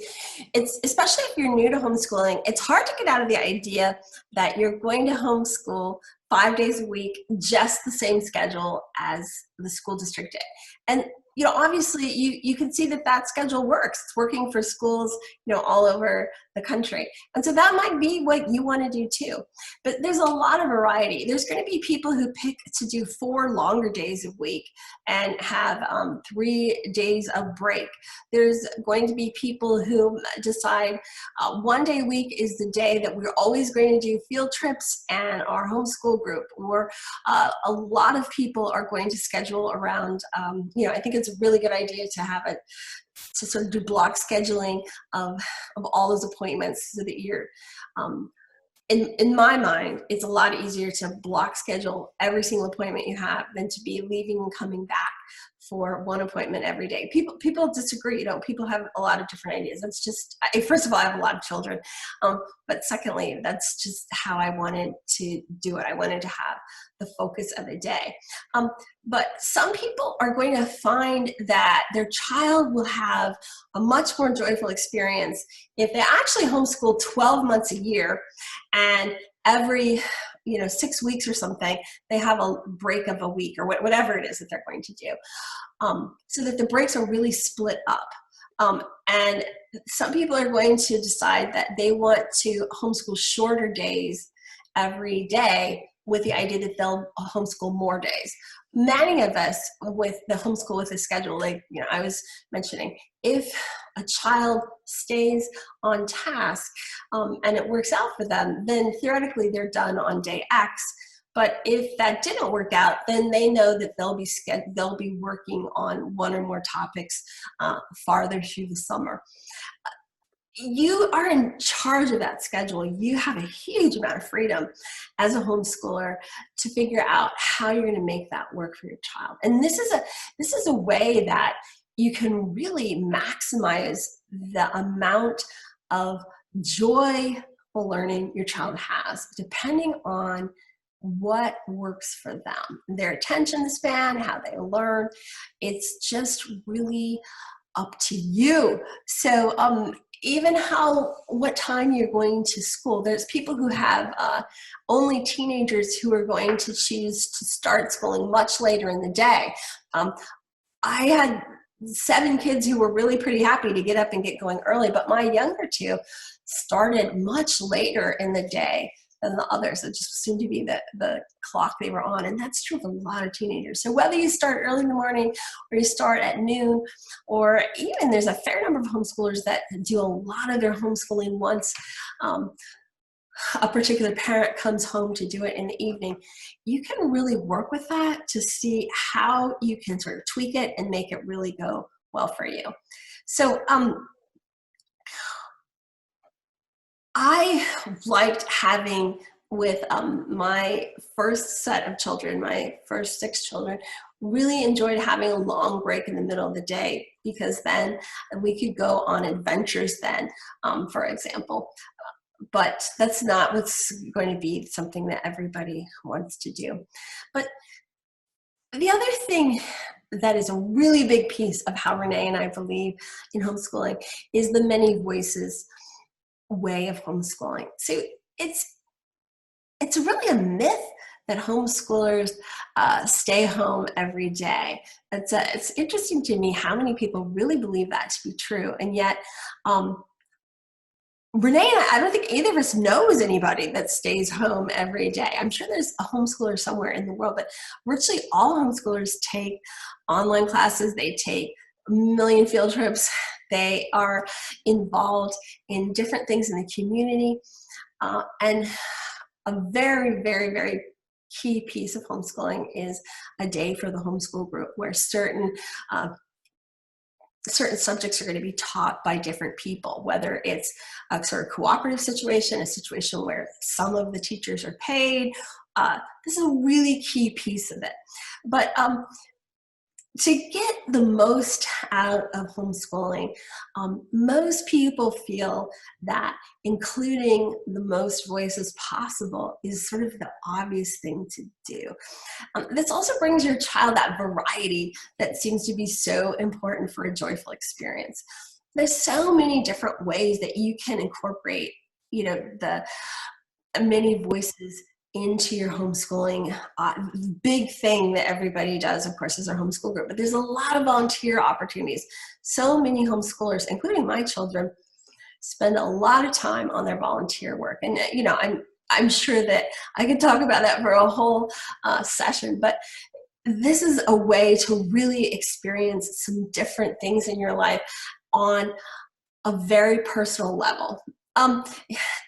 it's especially if you're new to homeschooling, it's hard to get out of the idea that you're going to homeschool 5 days a week, just the same schedule as the school district did. And obviously you can see that schedule works. It's working for schools, all over the country. And so that might be what you want to do too. But there's a lot of variety. There's going to be people who pick to do 4 longer days a week and have 3 days of break. There's going to be people who decide 1 day a week is the day that we're always going to do field trips and our homeschool group. Or a lot of people are going to schedule around, I think it's a really good idea to have it, to sort of do block scheduling of all those appointments so that you're, in my mind, it's a lot easier to block schedule every single appointment you have than to be leaving and coming back for one appointment every day. People disagree. People have a lot of different ideas. That's just, first of all, I have a lot of children, but secondly, that's just how I wanted to do it. I wanted to have the focus of the day. But some people are going to find that their child will have a much more joyful experience if they actually homeschool 12 months a year, and every 6 weeks or something, they have a break of a week or whatever it is that they're going to do, so that the breaks are really split up. And some people are going to decide that they want to homeschool shorter days every day with the idea that they'll homeschool more days. Many of us with the homeschool with a schedule, like I was mentioning, if a child stays on task and it works out for them, then theoretically they're done on day X. But if that didn't work out, then they know that they'll be working on one or more topics farther through the summer. You are in charge of that schedule. You have a huge amount of freedom as a homeschooler to figure out how you're going to make that work for your child. And this is a way that you can really maximize the amount of joyful learning your child has, depending on what works for them, their attention span, how they learn. It's just really up to you. So even what time you're going to school. There's people who have only teenagers who are going to choose to start schooling much later in the day. I had 7 kids who were really pretty happy to get up and get going early, but my younger 2 started much later in the day than the others. It just seemed to be the clock they were on. And that's true of a lot of teenagers. So whether you start early in the morning or you start at noon, or even there's a fair number of homeschoolers that do a lot of their homeschooling once a particular parent comes home to do it in the evening, you can really work with that to see how you can sort of tweak it and make it really go well for you. So I liked having with my first set of children, my first 6 children, really enjoyed having a long break in the middle of the day, because then we could go on adventures then, for example. But that's not what's going to be something that everybody wants to do. But the other thing that is a really big piece of how Renee and I believe in homeschooling is the many voices way of homeschooling. So it's really a myth that homeschoolers stay home every day. It's interesting to me how many people really believe that to be true, and yet Renee and I don't think either of us knows anybody that stays home every day. I'm sure there's a homeschooler somewhere in the world, but virtually all homeschoolers take online classes. They take a million field trips. They are involved in different things in the community. And a very, very, very key piece of homeschooling is a day for the homeschool group, where certain subjects are going to be taught by different people, whether it's a sort of cooperative situation, a situation where some of the teachers are paid. This is a really key piece of it. But to get the most out of homeschooling, most people feel that including the most voices possible is sort of the obvious thing to do. This also brings your child that variety that seems to be so important for a joyful experience. There's so many different ways that you can incorporate, the many voices into your homeschooling. Big thing that everybody does, of course, is our homeschool group, but there's a lot of volunteer opportunities. So many homeschoolers, including my children, spend a lot of time on their volunteer work. And, I'm sure that I could talk about that for a whole session, but this is a way to really experience some different things in your life on a very personal level.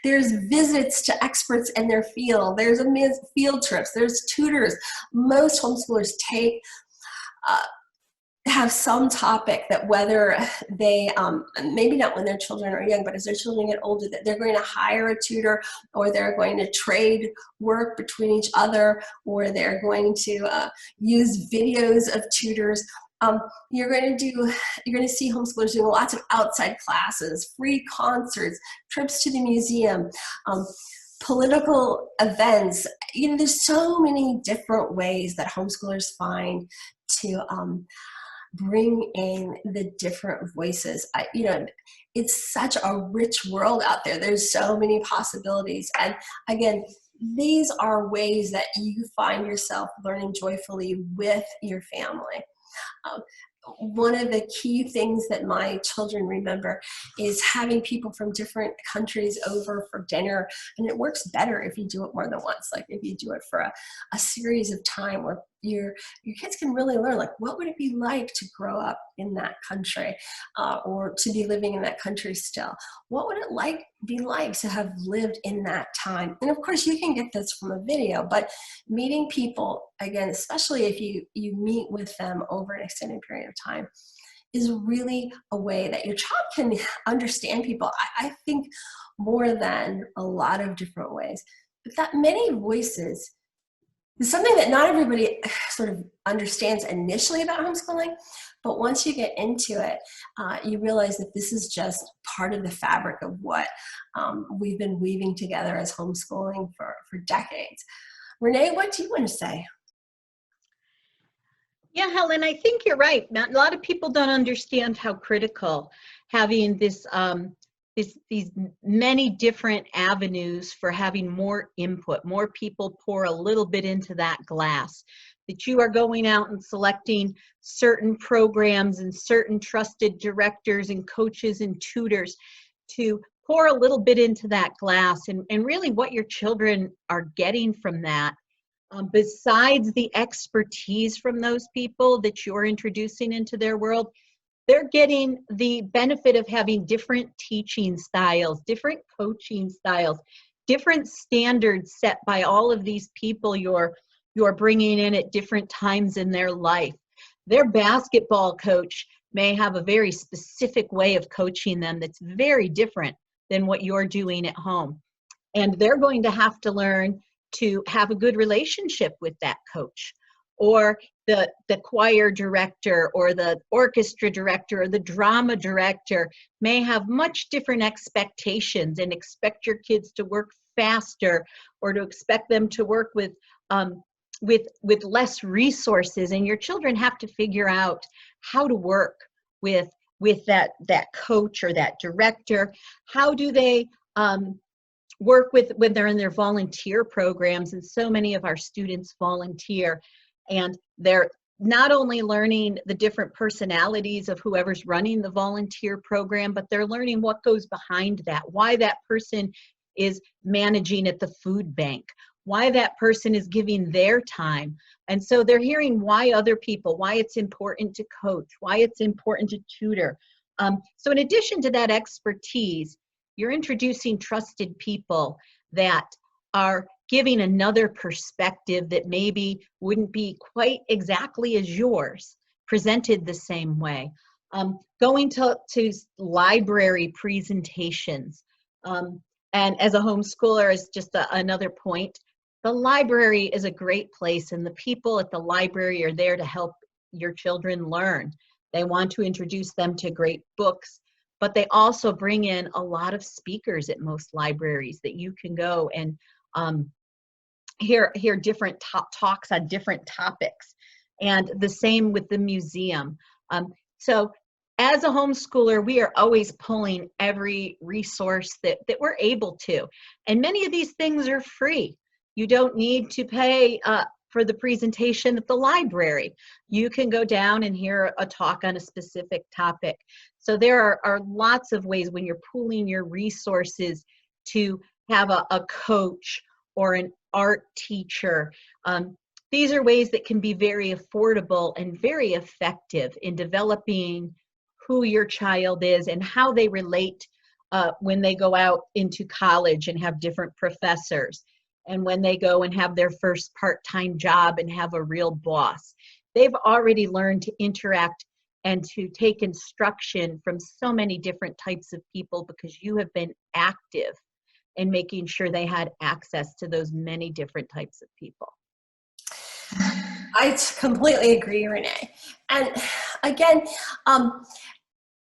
There's visits to experts in their field. There's field trips. There's tutors. Most homeschoolers have some topic that, whether they, maybe not when their children are young, but as their children get older, that they're going to hire a tutor, or they're going to trade work between each other, or they're going to use videos of tutors. You're going to see homeschoolers doing lots of outside classes, free concerts, trips to the museum, political events. There's so many different ways that homeschoolers find to bring in the different voices. It's such a rich world out there. There's so many possibilities. And again, these are ways that you find yourself learning joyfully with your family. One of the key things that my children remember is having people from different countries over for dinner, and it works better if you do it more than once. Like if you do it for a series of time where your kids can really learn, like, what would it be like to grow up in that country, or to be living in that country still? What would it be like to have lived in that time? And of course, you can get this from a video, but meeting people, again, especially if you meet with them over an extended period of time, is really a way that your child can understand people, I think, more than a lot of different ways. But that many voices is something that not everybody sort of understands initially about homeschooling, but once you get into it, you realize that this is just part of the fabric of what we've been weaving together as homeschooling for decades. Renee, what do you want to say? Yeah, Helen, I think you're right. A lot of people don't understand how critical having these many different avenues for having more input, more people pour a little bit into that glass, that you are going out and selecting certain programs and certain trusted directors and coaches and tutors to pour a little bit into that glass, and really what your children are getting from that, besides the expertise from those people that you're introducing into their world, they're getting the benefit of having different teaching styles, different coaching styles, different standards set by all of these people you're bringing in at different times in their life. Their basketball coach may have a very specific way of coaching them that's very different than what you're doing at home. And they're going to have to learn to have a good relationship with that coach, or the choir director or the orchestra director or the drama director may have much different expectations and expect your kids to work faster, or to expect them to work with less resources. And your children have to figure out how to work with that coach or that director. How do they work with when they're in their volunteer programs? And so many of our students volunteer, and they're not only learning the different personalities of whoever's running the volunteer program, but they're learning what goes behind that, why that person is managing at the food bank, why that person is giving their time. And so they're hearing why other people, why it's important to coach, why it's important to tutor. So in addition to that expertise, you're introducing trusted people that are giving another perspective that maybe wouldn't be quite exactly as yours, presented the same way. Going to library presentations. And as a homeschooler, is just another point, the library is a great place, and the people at the library are there to help your children learn. They want to introduce them to great books, but they also bring in a lot of speakers at most libraries that you can go and hear different talks on different topics. And the same with the museum. So as a homeschooler, we are always pulling every resource that we're able to. And many of these things are free. You don't need to pay for the presentation at the library. You can go down and hear a talk on a specific topic. So there are lots of ways when you're pooling your resources to have a coach or an art teacher. These are ways that can be very affordable and very effective in developing who your child is and how they relate when they go out into college and have different professors, and when they go and have their first part-time job and have a real boss. They've already learned to interact and to take instruction from so many different types of people because you have been active in making sure they had access to those many different types of people. I completely agree, Renee. And again,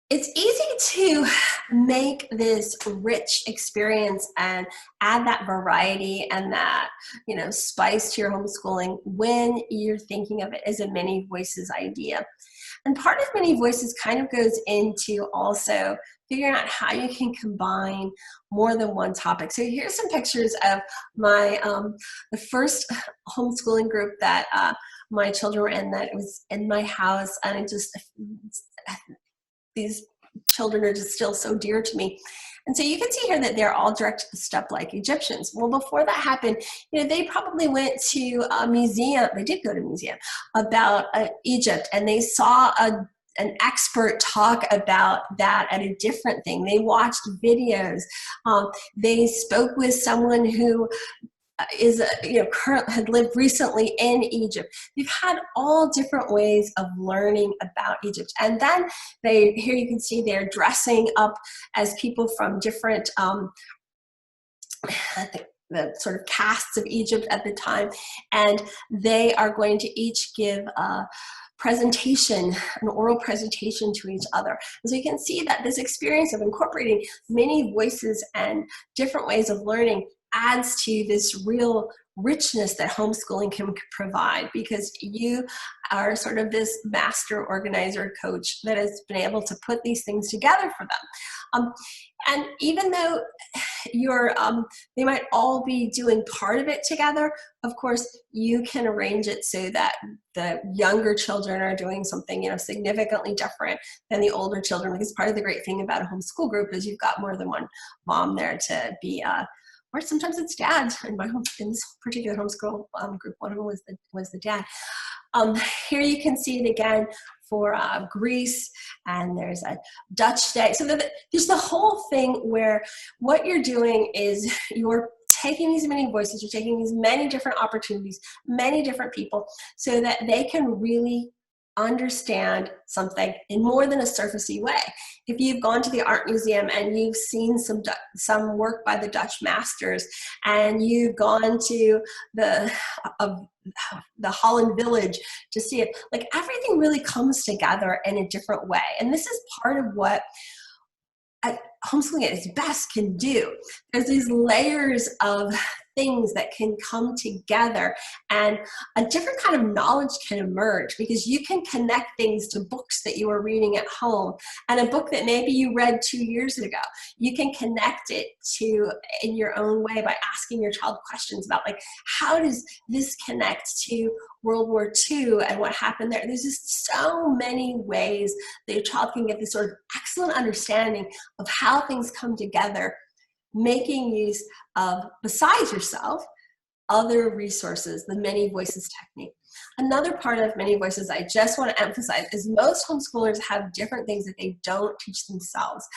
it's easy to make this rich experience and add that variety and that, spice to your homeschooling when you're thinking of it as a many voices idea. And part of many voices kind of goes into also figuring out how you can combine more than one topic. So here's some pictures of my the first homeschooling group that my children were in, that was in my house, and it just, these children are just still so dear to me. And so you can see here that they're all direct step like Egyptians. Well, before that happened, they probably went to a museum. They did go to a museum about Egypt, and they saw an expert talk about that at a different thing. They watched videos. They spoke with someone who had lived recently in Egypt. They've had all different ways of learning about Egypt. And then here you can see they're dressing up as people from different, I think the sort of castes of Egypt at the time. And they are going to each give a presentation, an oral presentation to each other. And so you can see that this experience of incorporating many voices and different ways of learning adds to this real richness that homeschooling can provide, because you are sort of this master organizer coach that has been able to put these things together for them. And even though they might all be doing part of it together, of course, you can arrange it so that the younger children are doing something, significantly different than the older children, because part of the great thing about a homeschool group is you've got more than one mom there to be or sometimes it's dad. In this particular homeschool group, one of them was the dad. Here you can see it again for Greece, and there's a Dutch day. So there's the whole thing where what you're doing is you're taking these many voices, you're taking these many different opportunities, many different people, so that they can really understand something in more than a surfacey way. If you've gone to the art museum and you've seen some work by the Dutch masters, and you've gone to the Holland Village to see it, like, everything really comes together in a different way. And this is part of what homeschooling at its best can do. There's these layers of things that can come together, and a different kind of knowledge can emerge, because you can connect things to books that you were reading at home, and a book that maybe you read 2 years ago. You can connect it to in your own way by asking your child questions about, like, how does this connect to World War II and what happened there? There's just so many ways that your child can get this sort of excellent understanding of how things come together, making use of, besides yourself, other resources, the many voices technique. Another part of many voices I just want to emphasize is most homeschoolers have different things that they don't teach themselves.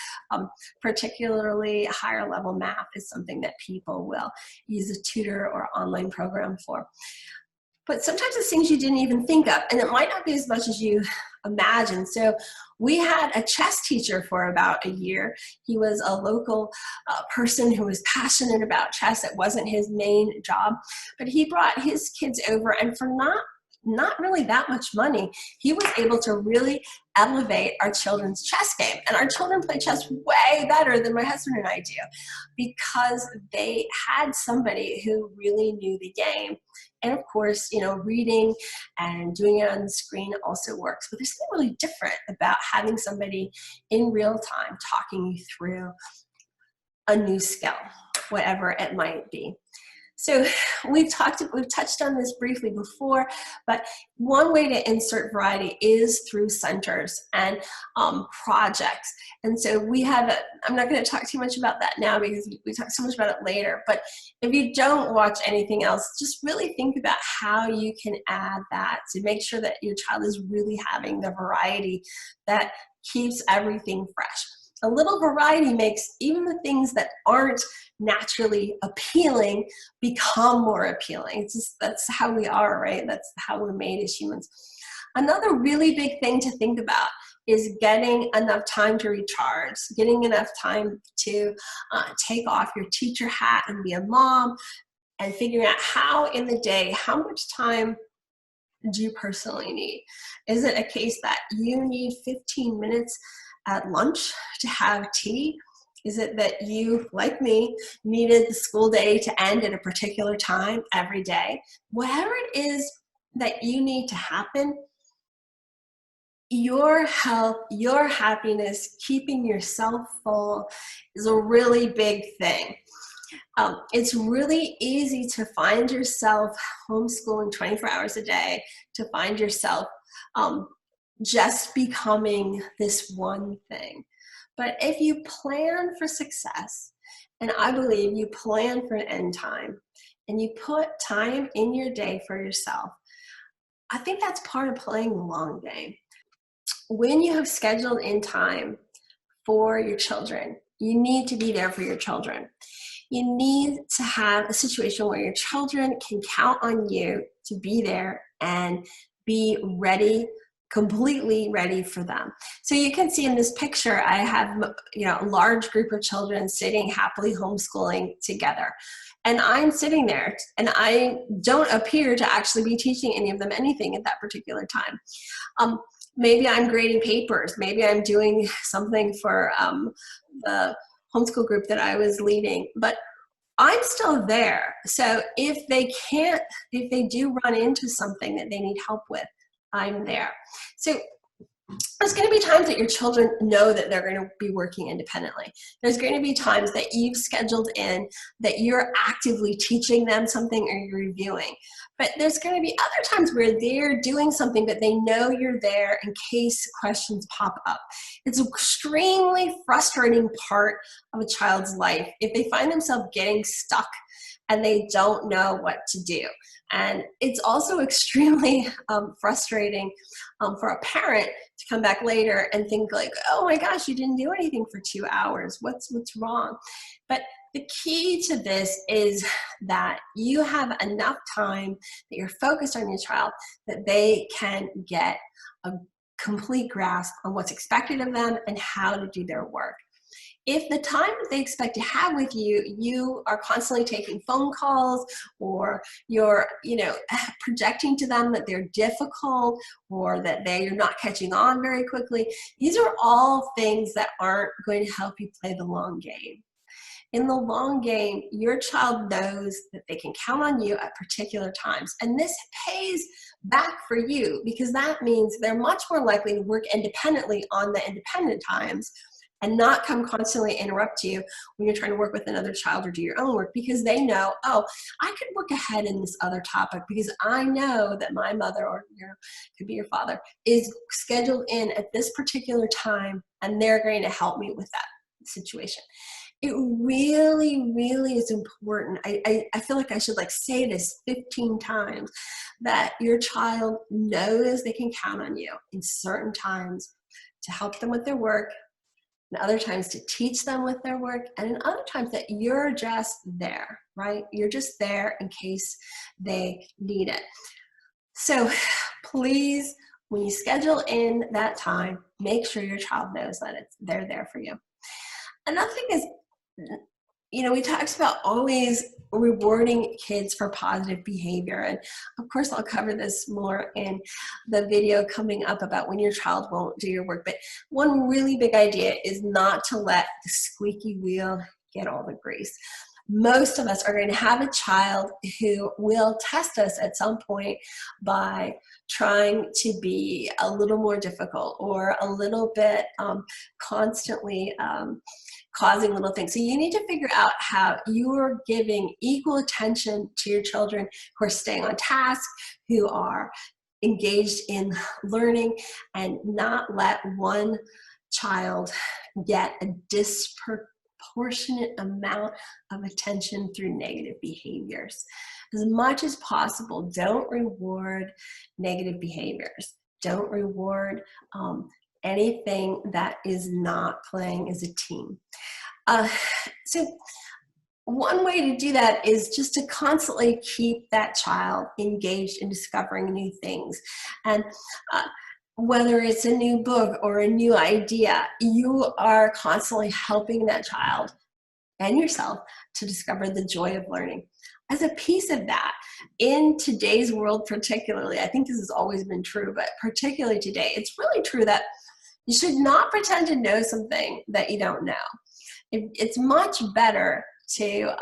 Particularly higher level math is something that people will use a tutor or online program for. But sometimes it's things you didn't even think of, and it might not be as much as you imagine. So we had a chess teacher for about a year. He was a local person who was passionate about chess. It wasn't his main job, but he brought his kids over, and for not really that much money, he was able to really elevate our children's chess game. And our children play chess way better than my husband and I do, because they had somebody who really knew the game. And of course, reading and doing it on the screen also works, but there's something really different about having somebody in real time talking you through a new skill, whatever it might be. So we've touched on this briefly before, but one way to insert variety is through centers and projects. And so I'm not going to talk too much about that now, because we talk so much about it later, but if you don't watch anything else, just really think about how you can add that to make sure that your child is really having the variety that keeps everything fresh. A little variety makes even the things that aren't naturally appealing become more appealing. That's how we are, right? That's how we're made as humans. Another really big thing to think about is getting enough time to recharge, getting enough time to take off your teacher hat and be a mom, and figuring out how in the day, how much time do you personally need? Is it a case that you need 15 minutes at lunch to have tea? Is it that you, like me, needed the school day to end at a particular time every day? Whatever it is that you need to happen, your health, your happiness, keeping yourself full is a really big thing. It's really easy to find yourself homeschooling 24 hours a day, to find yourself just becoming this one thing. But if you plan for success, and I believe you plan for an end time, and you put time in your day for yourself, I think that's part of playing the long game. When you have scheduled in time for your children, you need to be there for your children. You need to have a situation where your children can count on you to be there and be ready, completely ready for them. So you can see in this picture, I have a large group of children sitting happily homeschooling together. And I'm sitting there, and I don't appear to actually be teaching any of them anything at that particular time. Maybe I'm grading papers. Maybe I'm doing something for the homeschool group that I was leading. But I'm still there. So if they do run into something that they need help with, I'm there. So there's going to be times that your children know that they're going to be working independently. There's going to be times that you've scheduled in that you're actively teaching them something or you're reviewing. But there's going to be other times where they're doing something, but they know you're there in case questions pop up. It's an extremely frustrating part of a child's life if they find themselves getting stuck and they don't know what to do. And it's also extremely frustrating for a parent to come back later and think like, oh my gosh, you didn't do anything for 2 hours. What's wrong? But the key to this is that you have enough time that you're focused on your child that they can get a complete grasp on what's expected of them and how to do their work. If the time that they expect to have with you, you are constantly taking phone calls or you're, projecting to them that they're difficult or that they're not catching on very quickly, these are all things that aren't going to help you play the long game. In the long game, your child knows that they can count on you at particular times. And this pays back for you because that means they're much more likely to work independently on the independent times and not come constantly interrupt you when you're trying to work with another child or do your own work, because they know, oh, I could work ahead in this other topic because I know that my mother or could be your father is scheduled in at this particular time and they're going to help me with that situation. It really, really is important. I feel like I should say this 15 times, that your child knows they can count on you in certain times to help them with their work, and other times to teach them with their work, and in other times that you're just there, right? You're just there in case they need it. So please, when you schedule in that time, make sure your child knows that they're there for you. Another thing is, we talked about always rewarding kids for positive behavior. And of course, I'll cover this more in the video coming up about when your child won't do your work. But one really big idea is not to let the squeaky wheel get all the grease. Most of us are going to have a child who will test us at some point by trying to be a little more difficult or a little bit constantly causing little things. So you need to figure out how you're giving equal attention to your children who are staying on task, who are engaged in learning, and not let one child get a disproportionate amount of attention through negative behaviors. As much as possible, don't reward negative behaviors. Don't reward anything that is not playing as a team. So one way to do that is just to constantly keep that child engaged in discovering new things. And whether it's a new book or a new idea, you are constantly helping that child and yourself to discover the joy of learning. As a piece of that, in today's world particularly, I think this has always been true, but particularly today, it's really true that you should not pretend to know something that you don't know. It's much better to,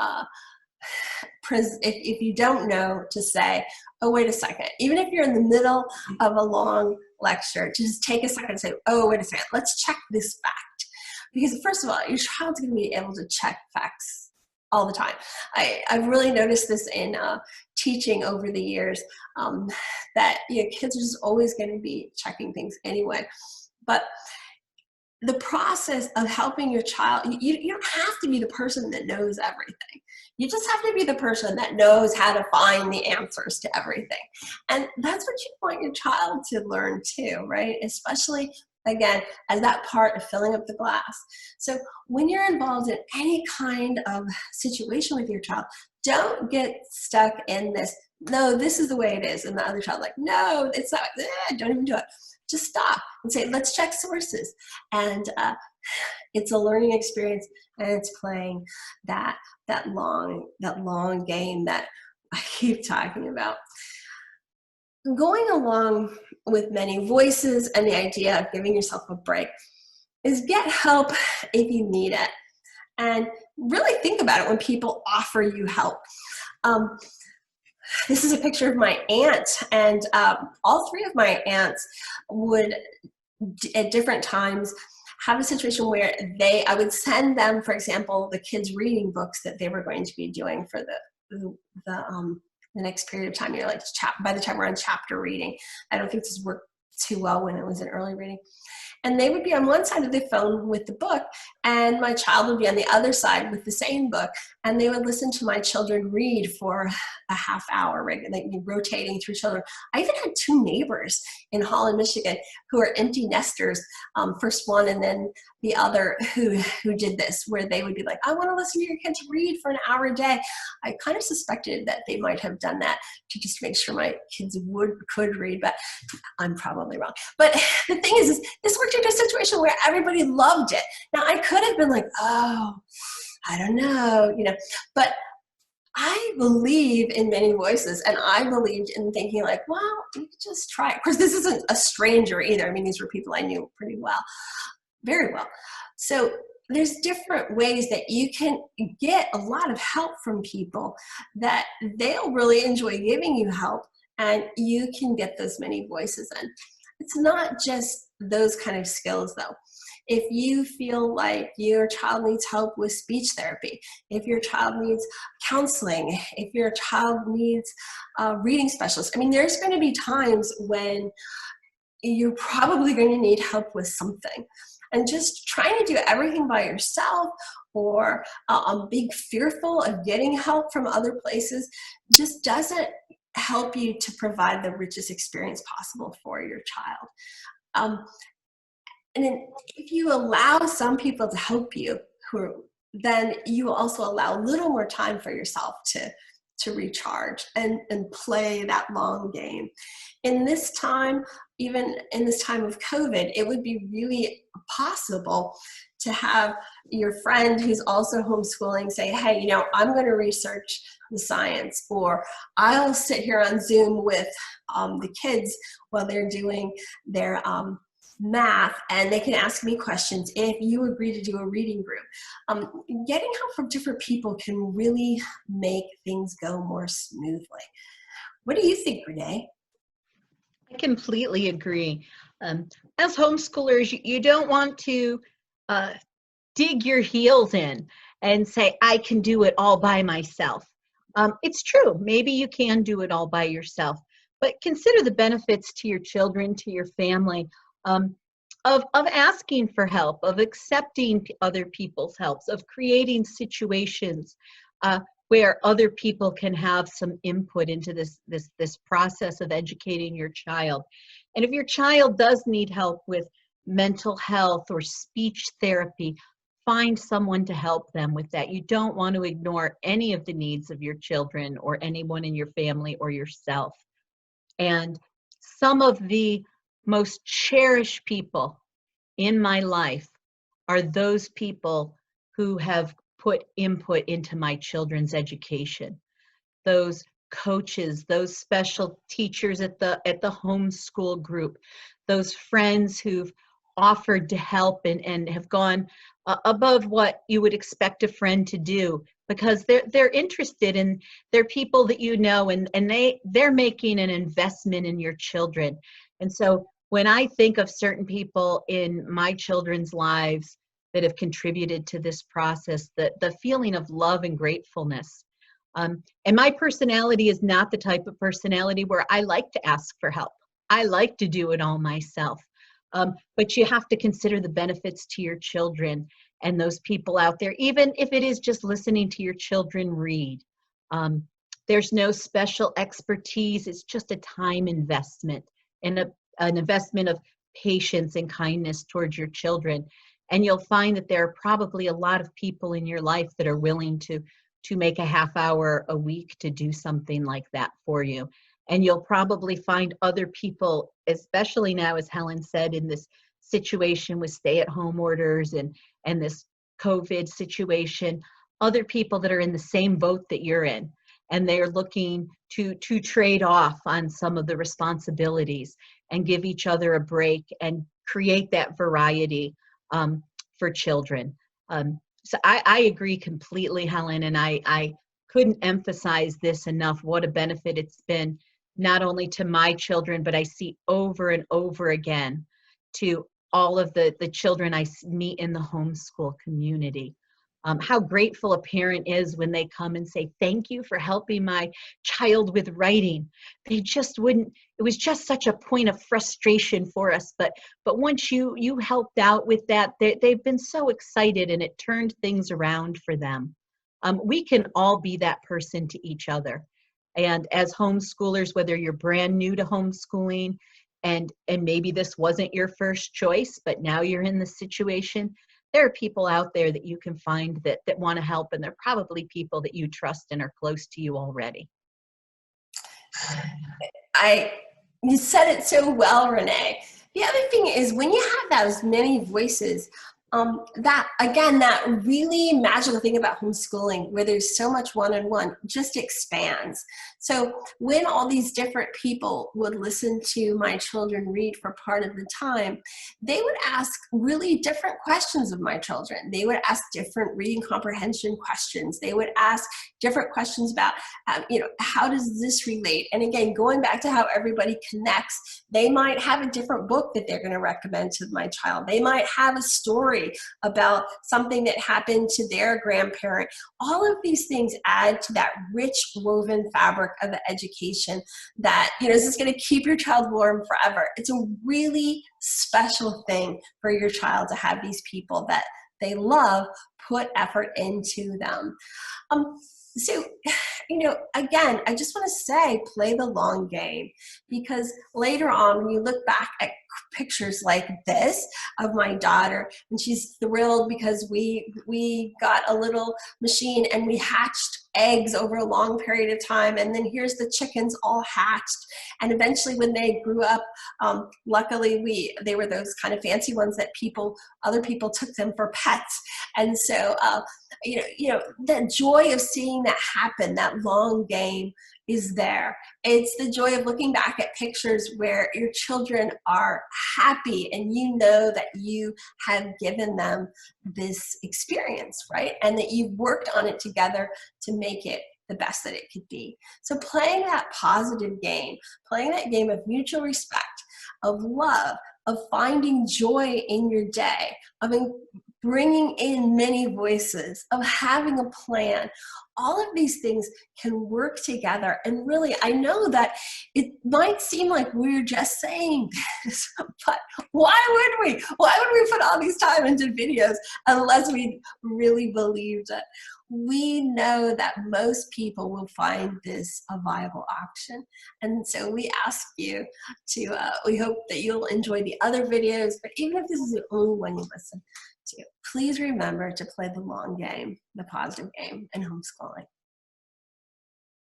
if you don't know, to say, oh, wait a second. Even if you're in the middle of a long lecture, just take a second and say, oh, wait a second, let's check this fact. Because first of all, your child's going to be able to check facts all the time. I've really noticed this in teaching over the years, that kids are just always going to be checking things anyway. But the process of helping your child, you don't have to be the person that knows everything. You just have to be the person that knows how to find the answers to everything. And that's what you want your child to learn too, right? Especially, again, as that part of filling up the glass. So when you're involved in any kind of situation with your child, don't get stuck in this, no, this is the way it is. And the other child like, no, it's not, don't even do it. Just stop and say, let's check sources. And it's a learning experience, and it's playing that long game that I keep talking about. Going along with many voices and the idea of giving yourself a break is get help if you need it. And really think about it when people offer you help. Um, this is a picture of my aunt, and all three of my aunts would at different times have a situation where I would send them, for example, the kids reading books that they were going to be doing for the next period of time. Like by the time we're on chapter reading, I don't think this worked too well when it was an early reading. And they would be on one side of the phone with the book, and my child would be on the other side with the same book, and they would listen to my children read for a half hour, rotating through children. I even had two neighbors in Holland, Michigan, who are empty nesters, first one and then the other, who did this, where they would be like, I want to listen to your kids read for an hour a day. I kind of suspected that they might have done that to just make sure my kids could read, but I'm probably wrong. But the thing is this worked into a situation where everybody loved it. Now, I could have been like, oh, I don't know, but I believe in many voices, and I believed in thinking like, well, you could just try it. Of course, this isn't a stranger either. I mean, these were people I knew pretty well, very well. So there's different ways that you can get a lot of help from people that they'll really enjoy giving you help, and you can get those many voices in. It's not just those kind of skills, though. If you feel like your child needs help with speech therapy, if your child needs counseling, if your child needs a reading specialist, I mean, there's going to be times when you're probably going to need help with something. And just trying to do everything by yourself, or being fearful of getting help from other places, just doesn't help you to provide the richest experience possible for your child. And then if you allow some people to help you, then you will also allow a little more time for yourself to recharge and play that long game. In this time, even in this time of COVID, it would be really possible to have your friend who's also homeschooling say, hey, I'm going to research the science, or I'll sit here on Zoom with the kids while they're doing their math, and they can ask me questions if you agree to do a reading group. Getting help from different people can really make things go more smoothly. What do you think, Renee? I completely agree. As homeschoolers, you don't want to dig your heels in and say, I can do it all by myself. It's true, maybe you can do it all by yourself, but consider the benefits to your children, to your family, of asking for help, of accepting other people's helps, of creating situations where other people can have some input into this process of educating your child. And if your child does need help with mental health or speech therapy, find someone to help them with that. You don't want to ignore any of the needs of your children or anyone in your family or yourself. And some of the most cherished people in my life are those people who have put input into my children's education. Those coaches, those special teachers at the homeschool group, those friends who've offered to help and have gone above what you would expect a friend to do, because they're interested in, they're people that and they're making an investment in your children. And so when I think of certain people in my children's lives that have contributed to this process, the feeling of love and gratefulness. And my personality is not the type of personality where I like to ask for help. I like to do it all myself. But you have to consider the benefits to your children and those people out there, even if it is just listening to your children read. There's no special expertise. It's just a time investment and an investment of patience and kindness towards your children. And you'll find that there are probably a lot of people in your life that are willing to make a half hour a week to do something like that for you. And you'll probably find other people, especially now, as Helen said, in this situation with stay-at-home orders and this COVID situation, other people that are in the same boat that you're in. And they're looking to trade off on some of the responsibilities and give each other a break and create that variety for children. So I agree completely, Helen, and I couldn't emphasize this enough, what a benefit it's been, not only to my children, but I see over and over again to all of the children meet in the homeschool community. How grateful a parent is when they come and say, thank you for helping my child with writing. They just wouldn't, it was just such a point of frustration for us. But once you helped out with that, they've been so excited, and it turned things around for them. We can all be that person to each other. And as homeschoolers, whether you're brand new to homeschooling and maybe this wasn't your first choice, but now you're in the situation, there are people out there that you can find that want to help, and they're probably people that you trust and are close to you already. You said it so well, Renee. The other thing is, when you have those many voices, that again, that really magical thing about homeschooling, where there's so much one-on-one, just expands. So when all these different people would listen to my children read for part of the time, they would ask really different questions of my children. They would ask different reading comprehension questions. They would ask different questions about, how does this relate? And again, going back to how everybody connects, they might have a different book that they're going to recommend to my child. They might have a story about something that happened to their grandparent. All of these things add to that rich woven fabric of education that, is just going to keep your child warm forever. It's a really special thing for your child to have these people that they love put effort into them. So, again, I just want to say, play the long game, because later on, when you look back at pictures like this of my daughter, and she's thrilled because we got a little machine and we hatched eggs over a long period of time, and then here's the chickens all hatched, and eventually when they grew up, luckily they were those kind of fancy ones that other people took them for pets. And so the joy of seeing that happen, that long game, is there. It's the joy of looking back at pictures where your children are happy and you know that you have given them this experience, right? And that you've worked on it together to make it the best that it could be. So playing that positive game, playing that game of mutual respect, of love, of finding joy in your day, of bringing in many voices, of having a plan. All of these things can work together. And really, I know that it might seem like we're just saying this, but why would we? Why would we put all these time into videos unless we really believed it? We know that most people will find this a viable option. And so we ask you we hope that you'll enjoy the other videos, but even if this is the only one you listen to, please remember to play the long game, the positive game in homeschooling.